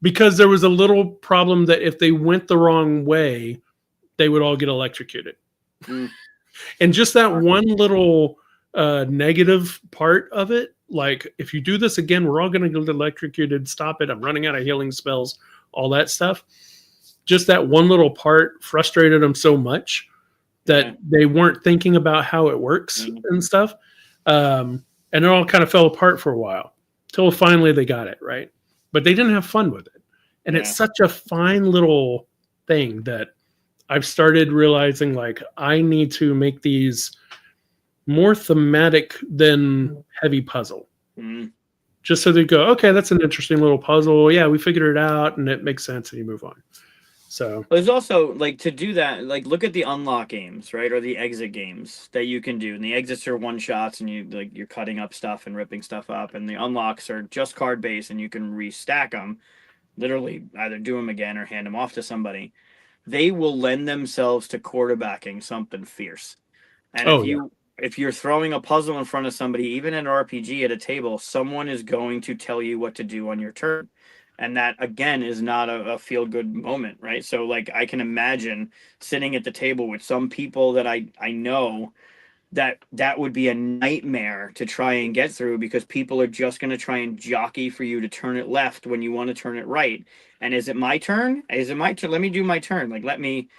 because there was a little problem that if they went the wrong way, they would all get electrocuted. And just that one little negative part of it, like, if you do this again, we're all going to get electrocuted. Stop it. I'm running out of healing spells, all that stuff. Just that one little part frustrated them so much that they weren't thinking about how it works and stuff. And it all kind of fell apart for a while till finally they got it right. But they didn't have fun with it. And it's such a fine little thing that I've started realizing, like, I need to make these more thematic than heavy puzzle. Just so they go, okay, that's an interesting little puzzle. Yeah, we figured it out and it makes sense, and you move on. So there's also, like, to do that, like, look at the unlock games, right? Or the exit games that you can do. And the exits are one shots and you're cutting up stuff and ripping stuff up. And the unlocks are just card based and you can restack them. Literally either do them again or hand them off to somebody. They will lend themselves to quarterbacking something fierce. And if you're throwing a puzzle in front of somebody, even in an RPG at a table, someone is going to tell you what to do on your turn. And that, again, is not a feel-good moment, right? So, like, I can imagine sitting at the table with some people that I know that would be a nightmare to try and get through, because people are just going to try and jockey for you to turn it left when you want to turn it right. And is it my turn? Is it my turn? Let me do my turn. Like, let me,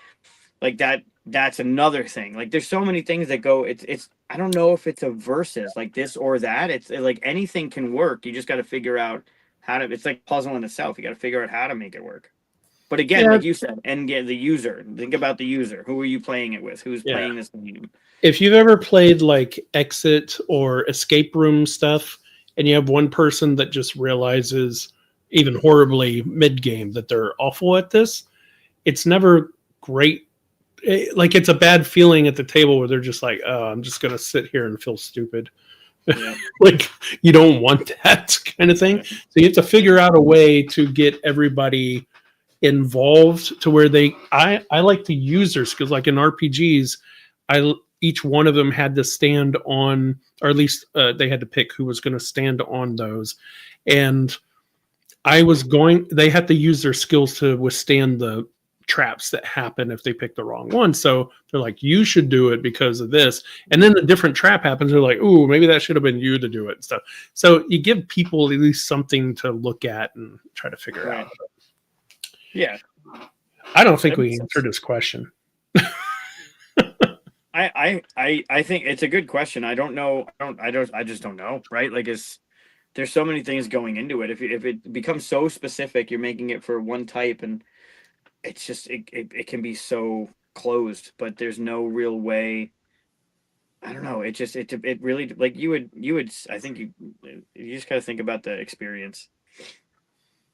like, that's another thing. Like, there's so many things that go, it's I don't know if it's a versus, like this or that. It's like anything can work. You just got to figure out how to, it's like puzzle in itself. You got to figure out how to make it work. But again, like you said, and get the user. Think about the user. Who are you playing it with? Who's playing this game? If you've ever played like exit or escape room stuff, and you have one person that just realizes, even horribly mid-game, that they're awful at this, it's never great. Like, it's a bad feeling at the table where they're just like, oh, I'm just going to sit here and feel stupid. Like, you don't want that kind of thing. So you have to figure out a way to get everybody involved to where I like the users, because like in RPGs, each one of them had to stand on, or at least they had to pick who was going to stand on those. And they had to use their skills to withstand the traps that happen if they pick the wrong one. So they're like, you should do it because of this. And then a different trap happens. They're like, ooh, maybe that should have been you to do it and stuff. So you give people at least something to look at and try to figure out. Yeah. I don't think we answered this question. I think it's a good question. I don't know. I just don't know. Right. Like, there's so many things going into it. If it becomes so specific, you're making it for one type, and it's just, it can be so closed, but there's no real way. I don't know. It just, it really, like, you would, I think you just gotta think about the experience.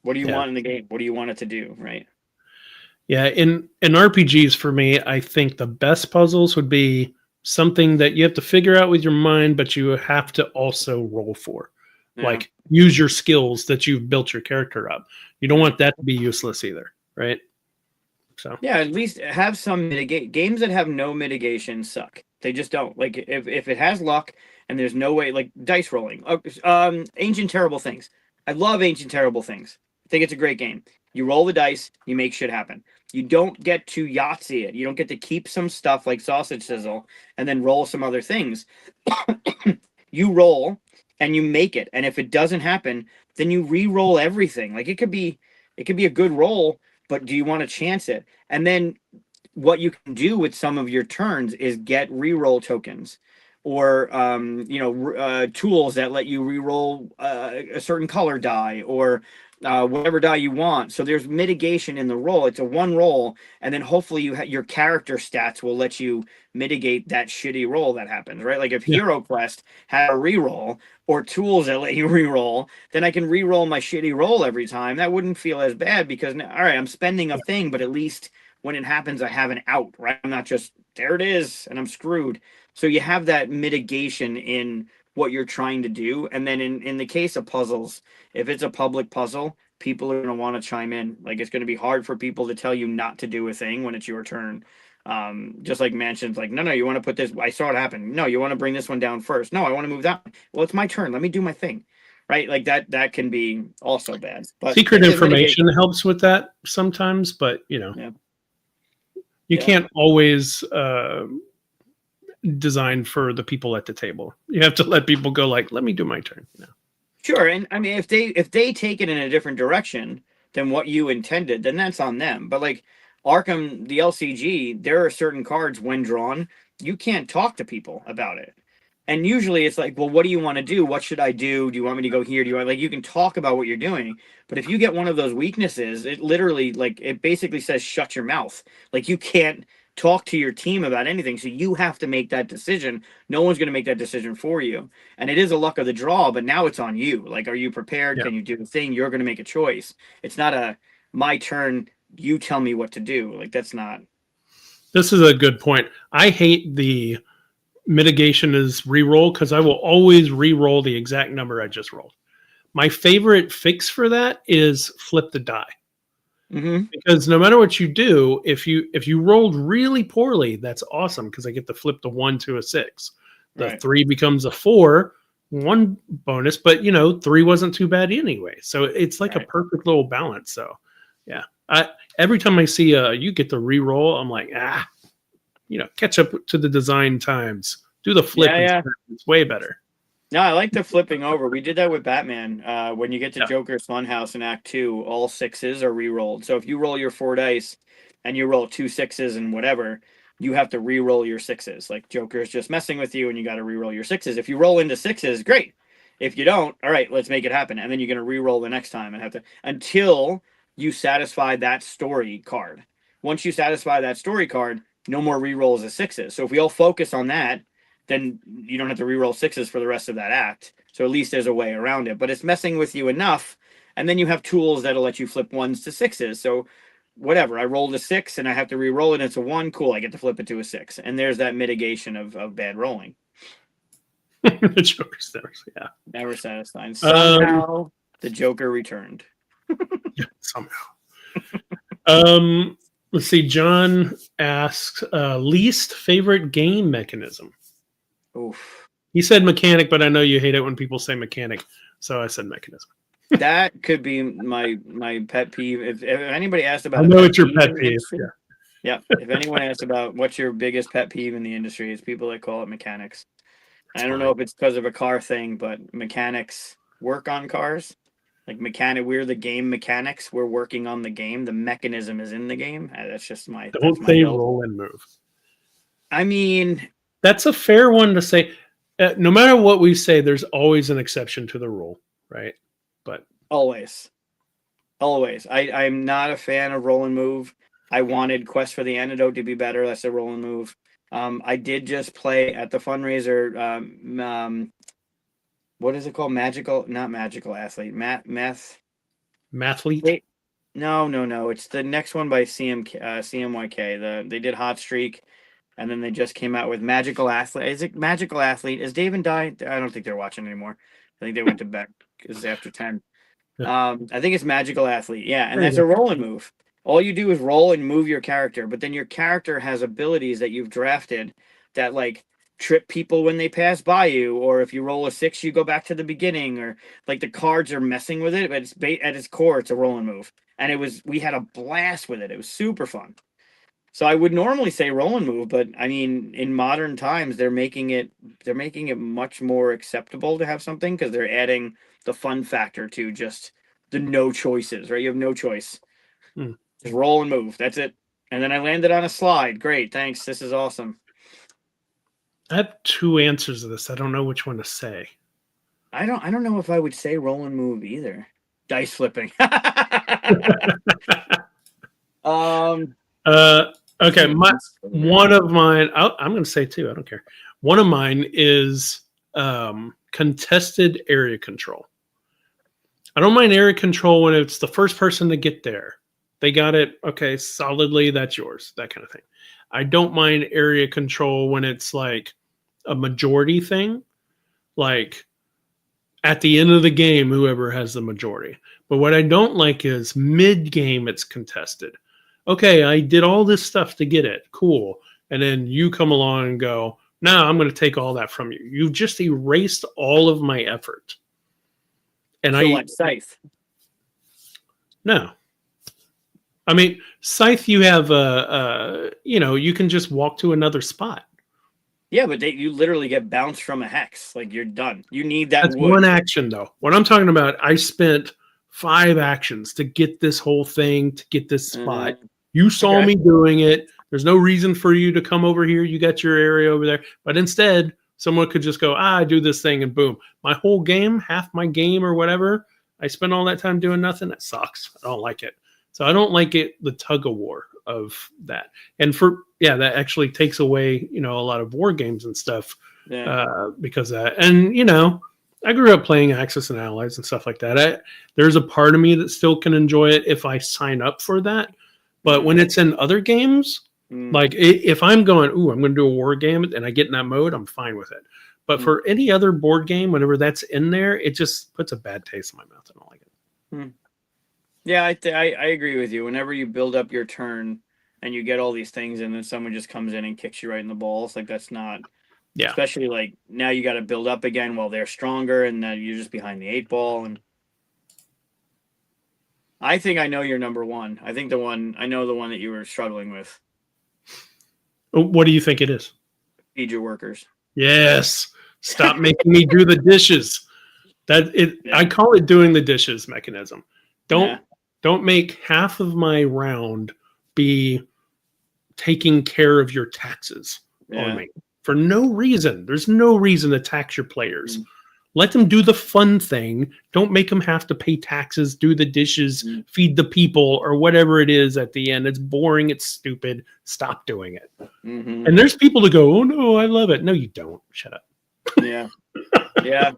What do you want in the game? What do you want it to do? Right. Yeah. In RPGs, for me, I think the best puzzles would be something that you have to figure out with your mind, but you have to also roll for. Like, use your skills that you've built your character up. You don't want that to be useless either. Right. So yeah, at least have some games that have no mitigation suck. They just don't. Like, if it has luck and there's no way, like dice rolling. Ancient Terrible Things. I love Ancient Terrible Things. I think it's a great game. You roll the dice, you make shit happen. You don't get to Yahtzee it. You don't get to keep some stuff like Sausage Sizzle and then roll some other things. You roll and you make it. And if it doesn't happen, then you re-roll everything. Like it could be a good roll, but do you want to chance it? And then what you can do with some of your turns is get re-roll tokens or tools that let you re-roll a certain color die or whatever die you want. So there's mitigation in the roll. It's a one roll, and then hopefully your character stats will let you mitigate that shitty roll that happens, right? Like if Yeah. Hero Quest had a reroll or tools that let you re-roll, then I can re-roll my shitty roll every time. That wouldn't feel as bad because all right, I'm spending a thing, but at least when it happens, I have an out, right? I'm not just there it is and I'm screwed. So you have that mitigation in what you're trying to do. And then in the case of puzzles, if it's a public puzzle, people are going to want to chime in. Like it's going to be hard for people to tell you not to do a thing when it's your turn. Just like Mansion's like, no, you want to put this. I saw it happen. No, you want to bring this one down first. No, I want to move that one. Well, it's my turn. Let me do my thing. Right. Like that can be also bad. But Secret information helps with that sometimes, but yeah. You can't always design for the people at the table. You have to let people go like, let me do my turn. Sure. And I mean, if they take it in a different direction than what you intended, then that's on them. But like Arkham, the LCG, there are certain cards when drawn, you can't talk to people about it. And usually it's like, well, what do you want to do? What should I do? Do you want me to go here? Do you want, like, you can talk about what you're doing, but if you get one of those weaknesses, it literally, like, it basically says, shut your mouth. Like, you can't talk to your team about anything. So you have to make that decision. No one's going to make that decision for you. And it is a luck of the draw, but now it's on you. Like, are you prepared? Yeah. Can you do the thing? You're going to make a choice. It's not a, my turn, you tell me what to do. Like, that's not. This is a good point. I hate the mitigation is re-roll because I will always re-roll the exact number I just rolled. My favorite fix for that is flip the die. Mm-hmm. Because no matter what you do, if you rolled really poorly, that's awesome because I get to flip the 1 to a 6. The 3 becomes a 4, 1 bonus, but 3 wasn't too bad anyway. So it's like a perfect little balance. So yeah, every time I see you get the re-roll, I'm like, catch up to the design times. Do the flip. Yeah. It's way better. No, I like the flipping over. We did that with Batman. When you get to Joker's Funhouse in Act 2, all 6s are re-rolled. So if you roll your 4 dice and you roll 2 6s and whatever, you have to re-roll your 6s. Like Joker's just messing with you and you got to re-roll your 6s. If you roll into 6s, great. If you don't, all right, let's make it happen. And then you're going to re-roll the next time and have to until you satisfy that story card. Once you satisfy that story card, no more re-rolls of 6s. So if we all focus on that, then you don't have to re-roll 6s for the rest of that act. So at least there's a way around it. But it's messing with you enough. And then you have tools that'll let you flip 1s to 6s. So whatever, I rolled a 6 and I have to re-roll it. And it's a 1. Cool, I get to flip it to a 6. And there's that mitigation of bad rolling. The Joker's there, yeah. Never satisfying. Somehow the Joker returned. Yeah, somehow. Let's see. John asks, least favorite game mechanism. Oof. He said mechanic, but I know you hate it when people say mechanic, so I said mechanism. That could be my pet peeve. If anybody asked about, I know it's your pet peeve. Yeah. If anyone asks about what's your biggest pet peeve in the industry, it's people that call it mechanics. I don't know if it's because of a car thing, but mechanics work on cars. Like we're the game mechanics. We're working on the game. The mechanism is in the game. That's just my. Don't say roll and move. I mean, that's a fair one to say. No matter what we say, there's always an exception to the rule, right? But always. I'm not a fan of roll and move. I wanted Quest for the Antidote to be better. That's a roll and move. I did just play at the fundraiser. What is it called? Not magical athlete. Mathlete? No. It's the next one by CMYK. They did Hot Streak, and then they just came out with Magical Athlete. Is it Magical Athlete? Is Dave and Di? I don't think they're watching anymore. I think they went to bed because it's after 10. I think it's Magical Athlete. Yeah, and that's a roll and move. All you do is roll and move your character, but then your character has abilities that you've drafted that like trip people when they pass by you, or if you roll a 6, you go back to the beginning, or like the cards are messing with it, but at its core, it's a roll and move. And we had a blast with it. It was super fun. So I would normally say roll and move, but I mean, in modern times, they're making it much more acceptable to have something because they're adding the fun factor to just the no choices, right? You have no choice. Hmm. Just roll and move. That's it. And then I landed on a slide. Great, thanks. This is awesome. I have two answers to this. I don't know which one to say. I don't know if I would say roll and move either. Dice flipping. Okay, one of mine. I'm going to say two. I don't care. One of mine is contested area control. I don't mind area control when it's the first person to get there. They got it. Okay, solidly. That's yours. That kind of thing. I don't mind area control when it's like a majority thing. Like at the end of the game, whoever has the majority. But what I don't like is mid-game it's contested. Okay, I did all this stuff to get it. Cool. And then you come along and go, no, I'm going to take all that from you. You've just erased all of my effort. And so like Scythe. No. I mean, Scythe, you have you can just walk to another spot. Yeah, but you literally get bounced from a hex. Like you're done. You need that. That's wood. One action, though. What I'm talking about, I spent 5 actions to get this whole thing, to get this spot. You saw me doing it. There's no reason for you to come over here. You got your area over there. But instead, someone could just go, I do this thing, and boom. My whole game, half my game or whatever, I spent all that time doing nothing. That sucks. I don't like it. So I don't like it, the tug of war of that. And that actually takes away, a lot of war games and stuff because of that. And, I grew up playing Axis and Allies and stuff like that. There's a part of me that still can enjoy it if I sign up for that. But when it's in other games, like if I'm going, I'm going to do a war game and I get in that mode, I'm fine with it. But for any other board game, whenever that's in there, it just puts a bad taste in my mouth. I don't like it. Yeah, I agree with you. Whenever you build up your turn and you get all these things and then someone just comes in and kicks you right in the balls, like that's not... Yeah. Especially like now you got to build up again while they're stronger and then you're just behind the 8 ball. And I think I know your number one. I know the one that you were struggling with. What do you think it is? Feed your workers. Yes. Stop making me do the dishes. I call it doing the dishes mechanism. Don't make half of my round be taking care of your taxes on me. For no reason. There's no reason to tax your players. Let them do the fun thing. Don't make them have to pay taxes, do the dishes, feed the people, or whatever it is at the end. It's boring. It's stupid. Stop doing it. And there's people to go, oh, no, I love it. No, you don't. Shut up. Yeah. Yeah.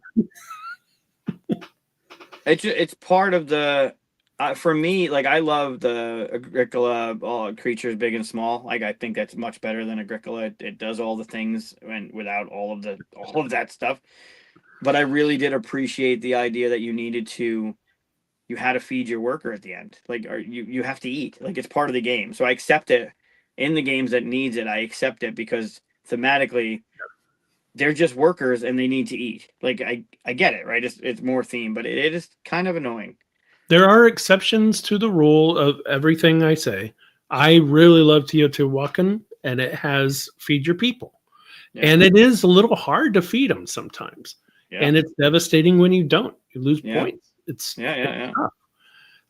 It's part of the... for me, like I love the Agricola creatures big and small. Like I think that's much better than Agricola. It does all the things and without all of that stuff. But I really did appreciate the idea that you had to feed your worker at the end. Like you have to eat. Like it's part of the game. So I accept it in the games that needs it. I accept it because thematically they're just workers and they need to eat. Like I get it, right? It's more theme, but it is kind of annoying. There are exceptions to the rule of everything I say. I really love Teotihuacan, and it has feed your people. Yeah. And it is a little hard to feed them sometimes. Yeah. And it's devastating when you don't. You lose points. It's tough.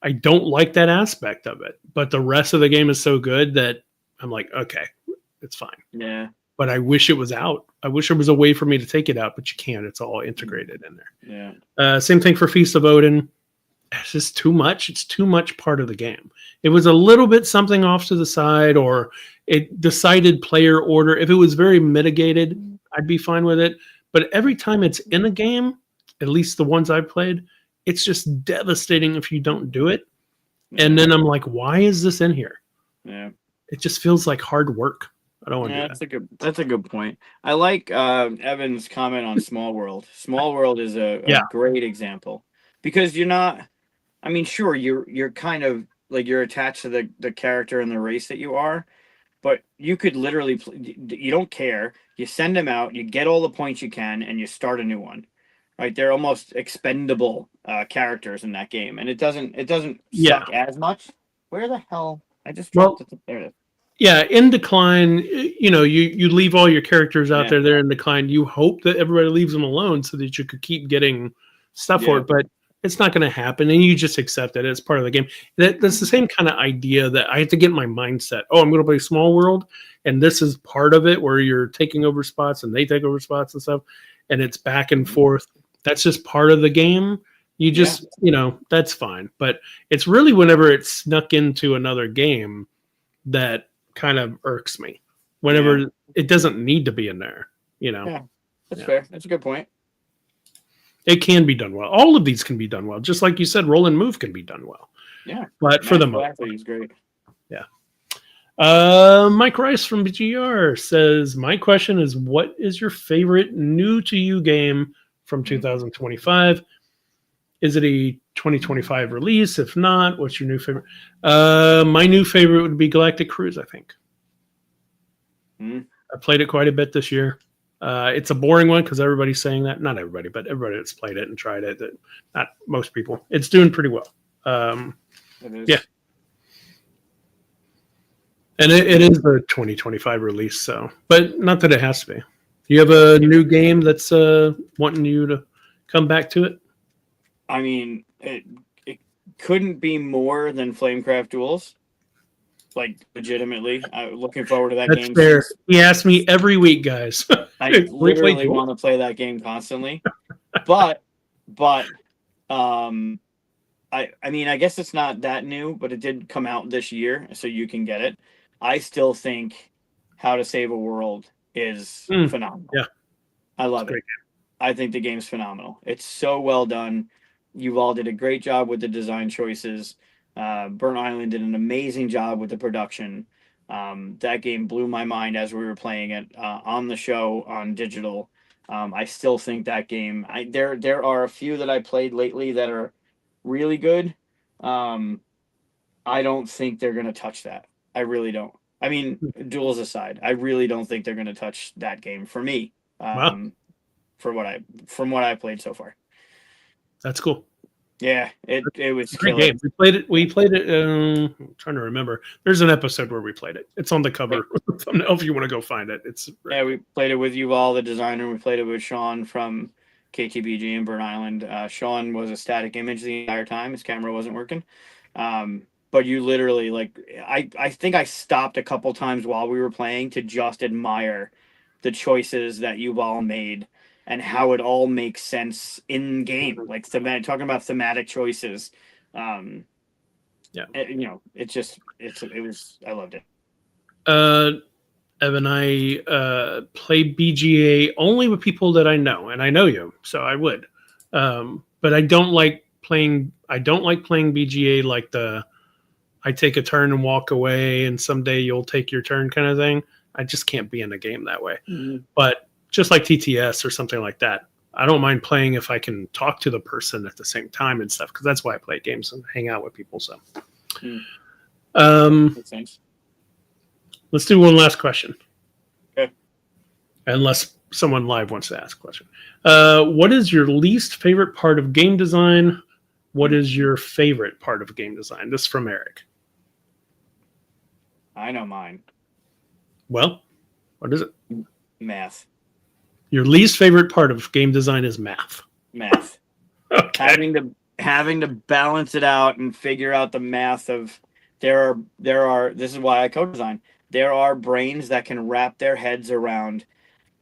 I don't like that aspect of it. But the rest of the game is so good that I'm like, okay, it's fine. Yeah. But I wish it was out. I wish there was a way for me to take it out, but you can't. It's all integrated in there. Yeah. Same thing for Feast of Odin. It's just too much. It's too much part of the game. It was a little bit something off to the side, or it decided player order. If it was very mitigated, I'd be fine with it. But every time it's in a game, at least the ones I've played, it's just devastating if you don't do it. And then I'm like, why is this in here? Yeah. It just feels like hard work. I don't want to do that. That's a good point. I like Evan's comment on Small World. Small World is a great example because you're not... I mean, sure, you're kind of like you're attached to the character and the race that you are, but you could literally you don't care. You send them out, you get all the points you can, and you start a new one. Right? They're almost expendable characters in that game, and it doesn't suck as much. Where the hell? I just dropped it. There it is. Yeah, in Decline, you leave all your characters out there. They're in Decline. You hope that everybody leaves them alone so that you could keep getting stuff for it, but it's not going to happen, and you just accept it as part of the game. That's the same kind of idea that I have to get in my mindset. Oh, I'm going to play Small World, and this is part of it where you're taking over spots and they take over spots and stuff, and it's back and forth. That's just part of the game. You just, that's fine. But it's really whenever it's snuck into another game that kind of irks me. Whenever it doesn't need to be in there, Yeah, that's fair. That's a good point. It can be done well. All of these can be done well. Just like you said, roll and move can be done well. Yeah. But for the most part, he's great. Yeah. Mike Rice from BGR says, my question is, what is your favorite new to you game from 2025? Is it a 2025 release? If not, what's your new favorite? My new favorite would be Galactic Cruise, I think. I played it quite a bit this year. It's a boring one because everybody's saying that. Not everybody, but everybody that's played it and tried it. Not most people. It's doing pretty well. Yeah. And it is a 2025 release, so, but not that it has to be. Do you have a new game that's wanting you to come back to it? I mean, it couldn't be more than Flamecraft Duels. Like, legitimately, I'm looking forward to that game. That's fair. He asks me every week, guys. I literally want to play that game constantly. but I mean, I guess it's not that new, but it did come out this year, so you can get it. I still think How to Save a World is phenomenal. Yeah. I love it. I think the game's phenomenal. It's so well done. You all did a great job with the design choices. Burnt Island did an amazing job with the production. That game blew my mind as we were playing it on the show on digital. I still think that game. There are a few that I played lately that are really good. I don't think they're gonna touch that. I really don't. I mean, duels aside, I really don't think they're gonna touch that game for me. From what I played so far. That's cool. Yeah, it was a great game. We played it. I'm trying to remember. There's an episode where we played it. It's on the cover. If you want to go find it, it's we played it with Yuval, the designer. We played it with Sean from KTBG and Burnt Island. Sean was a static image the entire time. His camera wasn't working. But you literally, like, I think I stopped a couple times while we were playing to just admire the choices that Yuval made and how it all makes sense in game, like talking about thematic choices. I loved it. Evan, I play BGA only with people that I know, and I know you, so I would. But I don't like playing BGA like I take a turn and walk away, and someday you'll take your turn kind of thing. I just can't be in a game that way. But just like TTS or something like that, I don't mind playing if I can talk to the person at the same time and stuff, because that's why I play games and hang out with people. So, let's do one last question. Okay. Unless someone live wants to ask a question. What is your least favorite part of game design? What is your favorite part of game design? This is from Eric. I know mine. Well, what is it? Math. Your least favorite part of game design is math. Math. Okay. Having to balance it out and figure out the math of there are this is why I co-design. There are brains that can wrap their heads around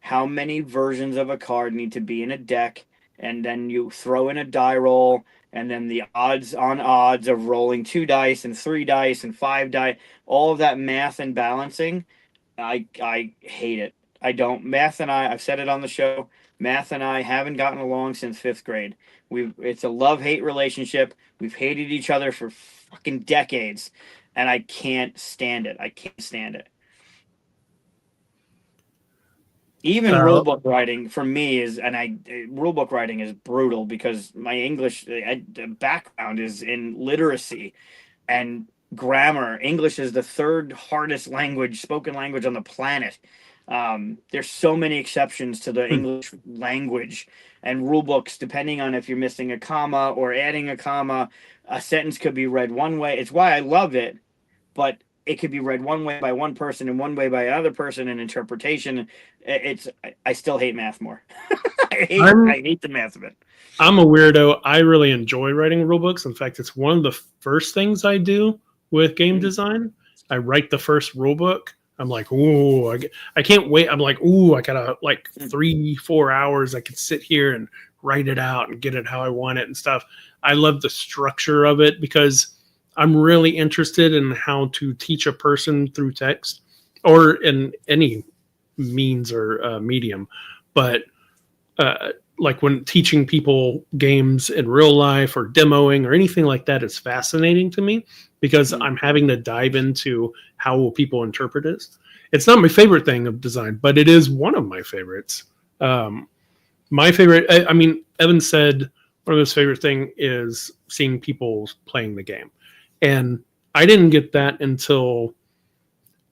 how many versions of a card need to be in a deck, and then you throw in a die roll, and then the odds on odds of rolling 2 dice and 3 dice and 5 die, all of that math and balancing, I hate it. I don't. Math and I've said it on the show, Math and I haven't gotten along since 5th grade. It's a love-hate relationship. We've hated each other for fucking decades, and I can't stand it. Even rulebook writing for me rulebook writing is brutal because my English background is in literacy and grammar. English is the 3rd hardest spoken language on the planet. There's so many exceptions to the English language, and rulebooks, depending on if you're missing a comma or adding a comma, a sentence could be read one way. It's why I love it, but it could be read one way by one person and one way by another person, and interpretation. I still hate math more. I hate the math of it. I'm a weirdo. I really enjoy writing rule books. In fact, it's one of the first things I do with game design. I write the first rule book. I'm like, ooh, I can't wait. I'm like, ooh, I got like 3-4 hours. I could sit here and write it out and get it how I want it and stuff. I love the structure of it because I'm really interested in how to teach a person through text or in any means or medium. But like when teaching people games in real life or demoing or anything like that is fascinating to me because I'm having to dive into how will people interpret it. It's not my favorite thing of design, but it is one of my favorites. My favorite, I mean, Evan said one of his favorite thing is seeing people playing the game. And I didn't get that until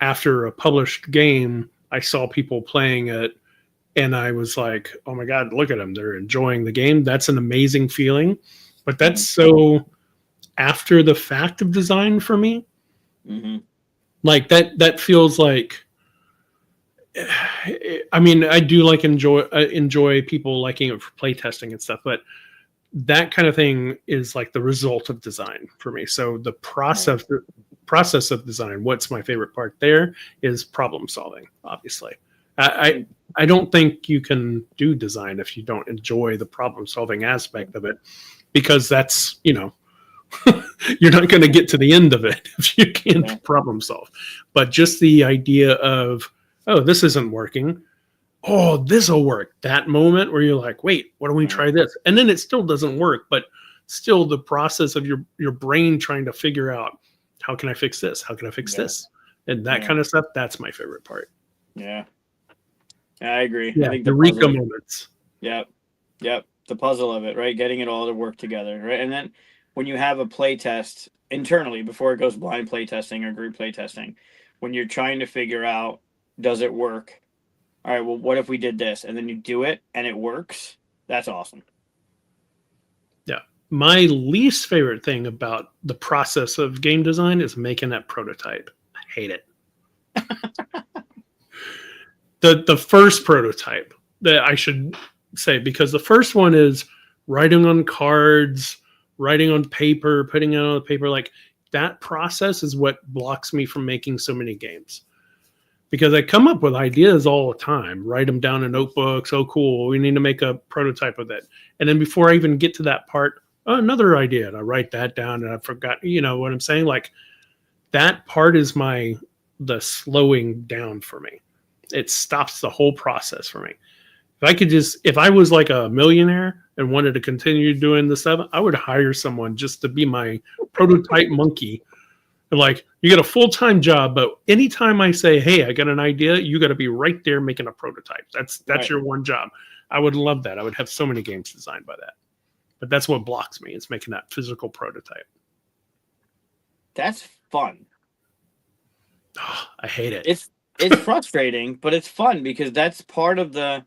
after a published game, I saw people playing it and I was like, oh my God, look at them. They're enjoying the game. That's an amazing feeling. But that's so after the fact of design for me. Mm-hmm. Like that feels like, I mean, I do like enjoy people liking it for playtesting and stuff, but that kind of thing is like the result of design for me. So the process of design, what's my favorite part there is problem solving, obviously. I don't think you can do design if you don't enjoy the problem solving aspect of it, because that's, you know, you're not going to get to the end of it if you can't problem solve. But just the idea of, oh, this isn't working. Oh, this will work. That moment where you're like, wait, why don't we try this? And then it still doesn't work, but still the process of your brain trying to figure out, how can I fix this? How can I fix this? And that kind of stuff, that's my favorite part. Yeah. I agree. Yeah, I think the Eureka moments. Yep. The puzzle of it, right? Getting it all to work together, right? And then when you have a play test internally before it goes blind play testing or group play testing, when you're trying to figure out, does it work? All right, well, what if we did this? And then you do it and it works. That's awesome. Yeah. My least favorite thing about the process of game design is making that prototype. I hate it. The first prototype that I should say, because the first one is writing on cards, writing on paper, putting it on the paper. Like that process is what blocks me from making so many games. Because I come up with ideas all the time, write them down in notebooks. Oh, cool. We need to make a prototype of it. And then before I even get to that part, oh, another idea. And I write that down and I forgot, you know what I'm saying? Like that part is the slowing down for me. It stops the whole process for me. If I was like a millionaire and wanted to continue doing the stuff, I would hire someone just to be my prototype monkey. Like, you get a full-time job, but anytime I say, hey, I got an idea, you got to be right there making a prototype. That's right. Your one job. I would love that. I would have so many games designed by that. But that's what blocks me, is making that physical prototype. That's fun. Oh, I hate it. It's frustrating, but it's fun because that's part of the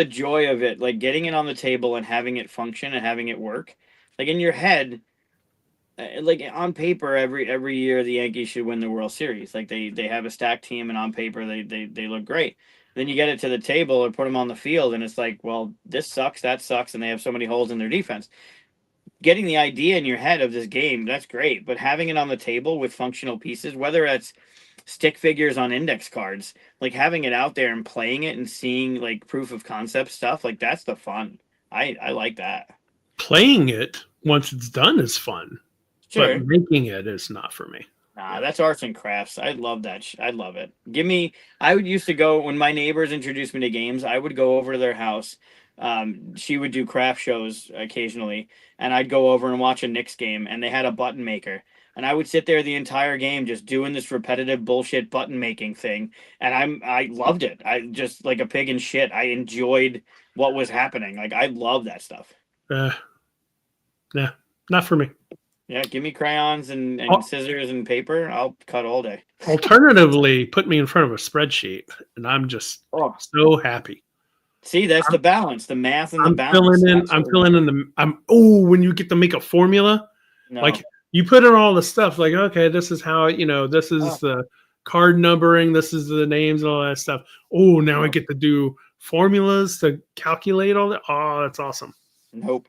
joy of it. Like getting it on the table and having it function and having it work. Like in your head, like on paper, every year the Yankees should win the World Series. Like they have a stacked team, and on paper they look great. Then you get it to the table or put them on the field, and it's like, well, this sucks, that sucks, and they have so many holes in their defense. Getting the idea in your head of this game, that's great, but having it on the table with functional pieces, whether it's stick figures on index cards, like having it out there and playing it and seeing like proof of concept stuff, like that's the fun. I like that. Playing it once it's done is fun. Sure. But making it is not for me. Nah, that's arts and crafts. I love that. I love it. I would used to go, when my neighbors introduced me to games, I would go over to their house. She would do craft shows occasionally, and I'd go over and watch a Knicks game, and they had a button maker. And I would sit there the entire game just doing this repetitive bullshit button making thing. And I loved it. I just, like a pig in shit, I enjoyed what was happening. Like, I love that stuff. Yeah, not for me. Yeah, give me crayons and scissors and paper. I'll cut all day. Alternatively, put me in front of a spreadsheet, and I'm just so happy. See, that's the balance, the math and the balance. I'm filling in when you get to make a formula. No. Like You put in all the stuff like, okay, this is how, this is Oh, the card numbering, this is the names and all that stuff. Oh, now I no. get to do formulas to calculate all that. Oh, that's awesome. Nope.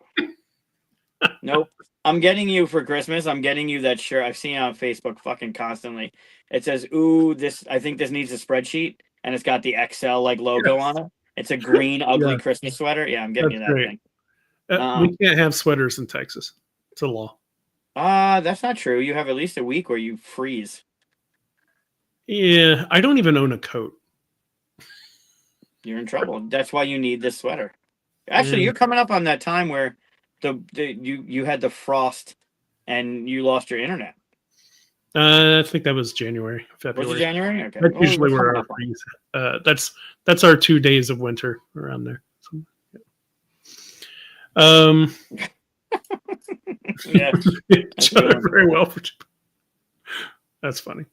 Nope. I'm getting you for Christmas. I'm getting you that shirt. I've seen it on Facebook fucking constantly. It says, "Ooh, I think this needs a spreadsheet," and it's got the Excel like logo Yes. on it. It's a green ugly Yeah, Christmas sweater. Yeah, I'm getting that's you that great. thing. We can't have sweaters in Texas. It's a law. That's not true. You have at least a week where you freeze. Yeah, I don't even own a coat. You're in trouble. That's why you need this sweater. Actually, Mm. you're coming up on that time where you had the frost and you lost your internet. I think that was January, Was it February. January? Okay. That's Well, usually we're where coming our up on freeze. That's our 2 days of winter around there. So, Yeah, each other very well for. That's funny.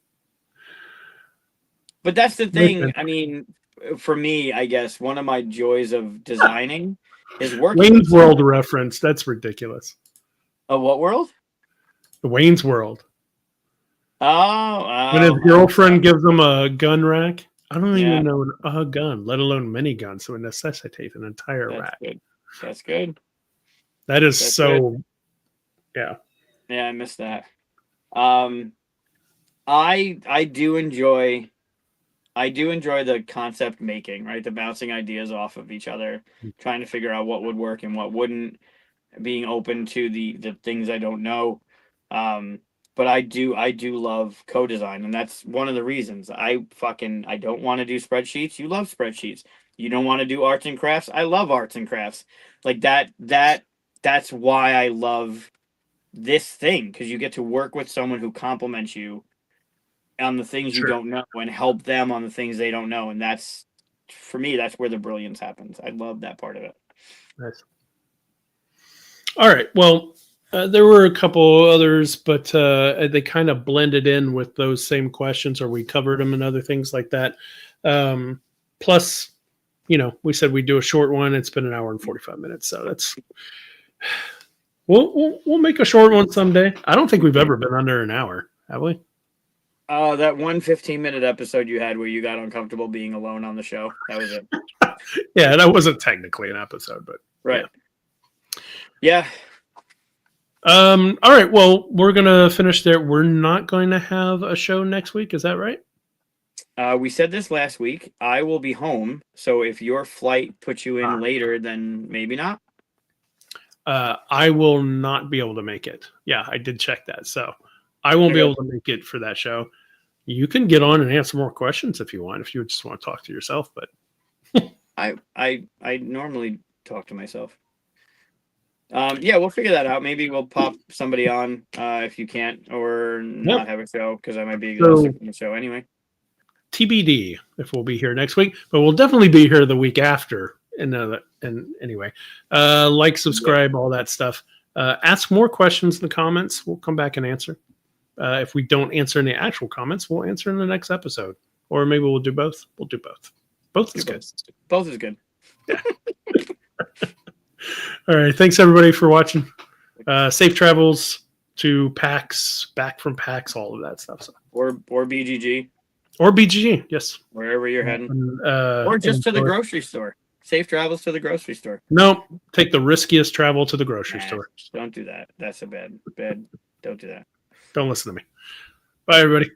but that's the thing. Okay. I mean, for me, I guess one of my joys of designing is working with Wayne's World someone. reference. That's ridiculous. Oh, what world? The Wayne's World. When his Oh, girlfriend gives him a gun rack. I don't yeah, even know a gun, let alone many guns, so it necessitates an entire that's rack. good. That's good. That is That's so. good. Yeah. Yeah, I missed that. Um, I do enjoy the concept making, right? The bouncing ideas off of each other, trying to figure out what would work and what wouldn't, being open to the things I don't know. But I do love co-design, and that's one of the reasons I don't want to do spreadsheets. You love spreadsheets. You don't want to do arts and crafts. I love arts and crafts. Like that's why I love this thing, because you get to work with someone who compliments you on the things you Sure. don't know and help them on the things they don't know. And that's, for me, that's where the brilliance happens. I love that part of it. Nice. All right. Well, there were a couple others, but they kind of blended in with those same questions, or we covered them and other things like that. Plus, we said we'd do a short one. It's been an hour and 45 minutes, so that's we'll make a short one someday. I don't think we've ever been under an hour, have we? That one 15-minute episode you had where you got uncomfortable being alone on the show. That was it. Yeah, that wasn't technically an episode, but Right. Yeah. All right. Well, we're gonna finish there. We're not going to have a show next week. Is that right? We said this last week. I will be home, so if your flight puts you in later, then maybe not. I will not be able to make it. Yeah, I did check that. So I won't be able to make it for that show. You can get on and answer more questions if you want, if you just want to talk to yourself. But I normally talk to myself. Yeah, we'll figure that out. Maybe we'll pop somebody on if you can't, or not have a show, because I might be exhausted from the show anyway. TBD if we'll be here next week, but we'll definitely be here the week after. And anyway, like, subscribe, all that stuff. Ask more questions in the comments. We'll come back and answer. If we don't answer any actual comments, we'll answer in the next episode, or maybe we'll do both. We'll do both. Both is good. Both is good. Yeah. All right. Thanks everybody for watching. Safe travels to PAX, back from PAX, all of that stuff. So. Or BGG. Or BGG, yes. Wherever you're heading. Or just to the grocery store. Safe travels to the grocery store. No, take the riskiest travel to the grocery store. Don't do that. That's a bad. Don't do that. Don't listen to me. Bye, everybody.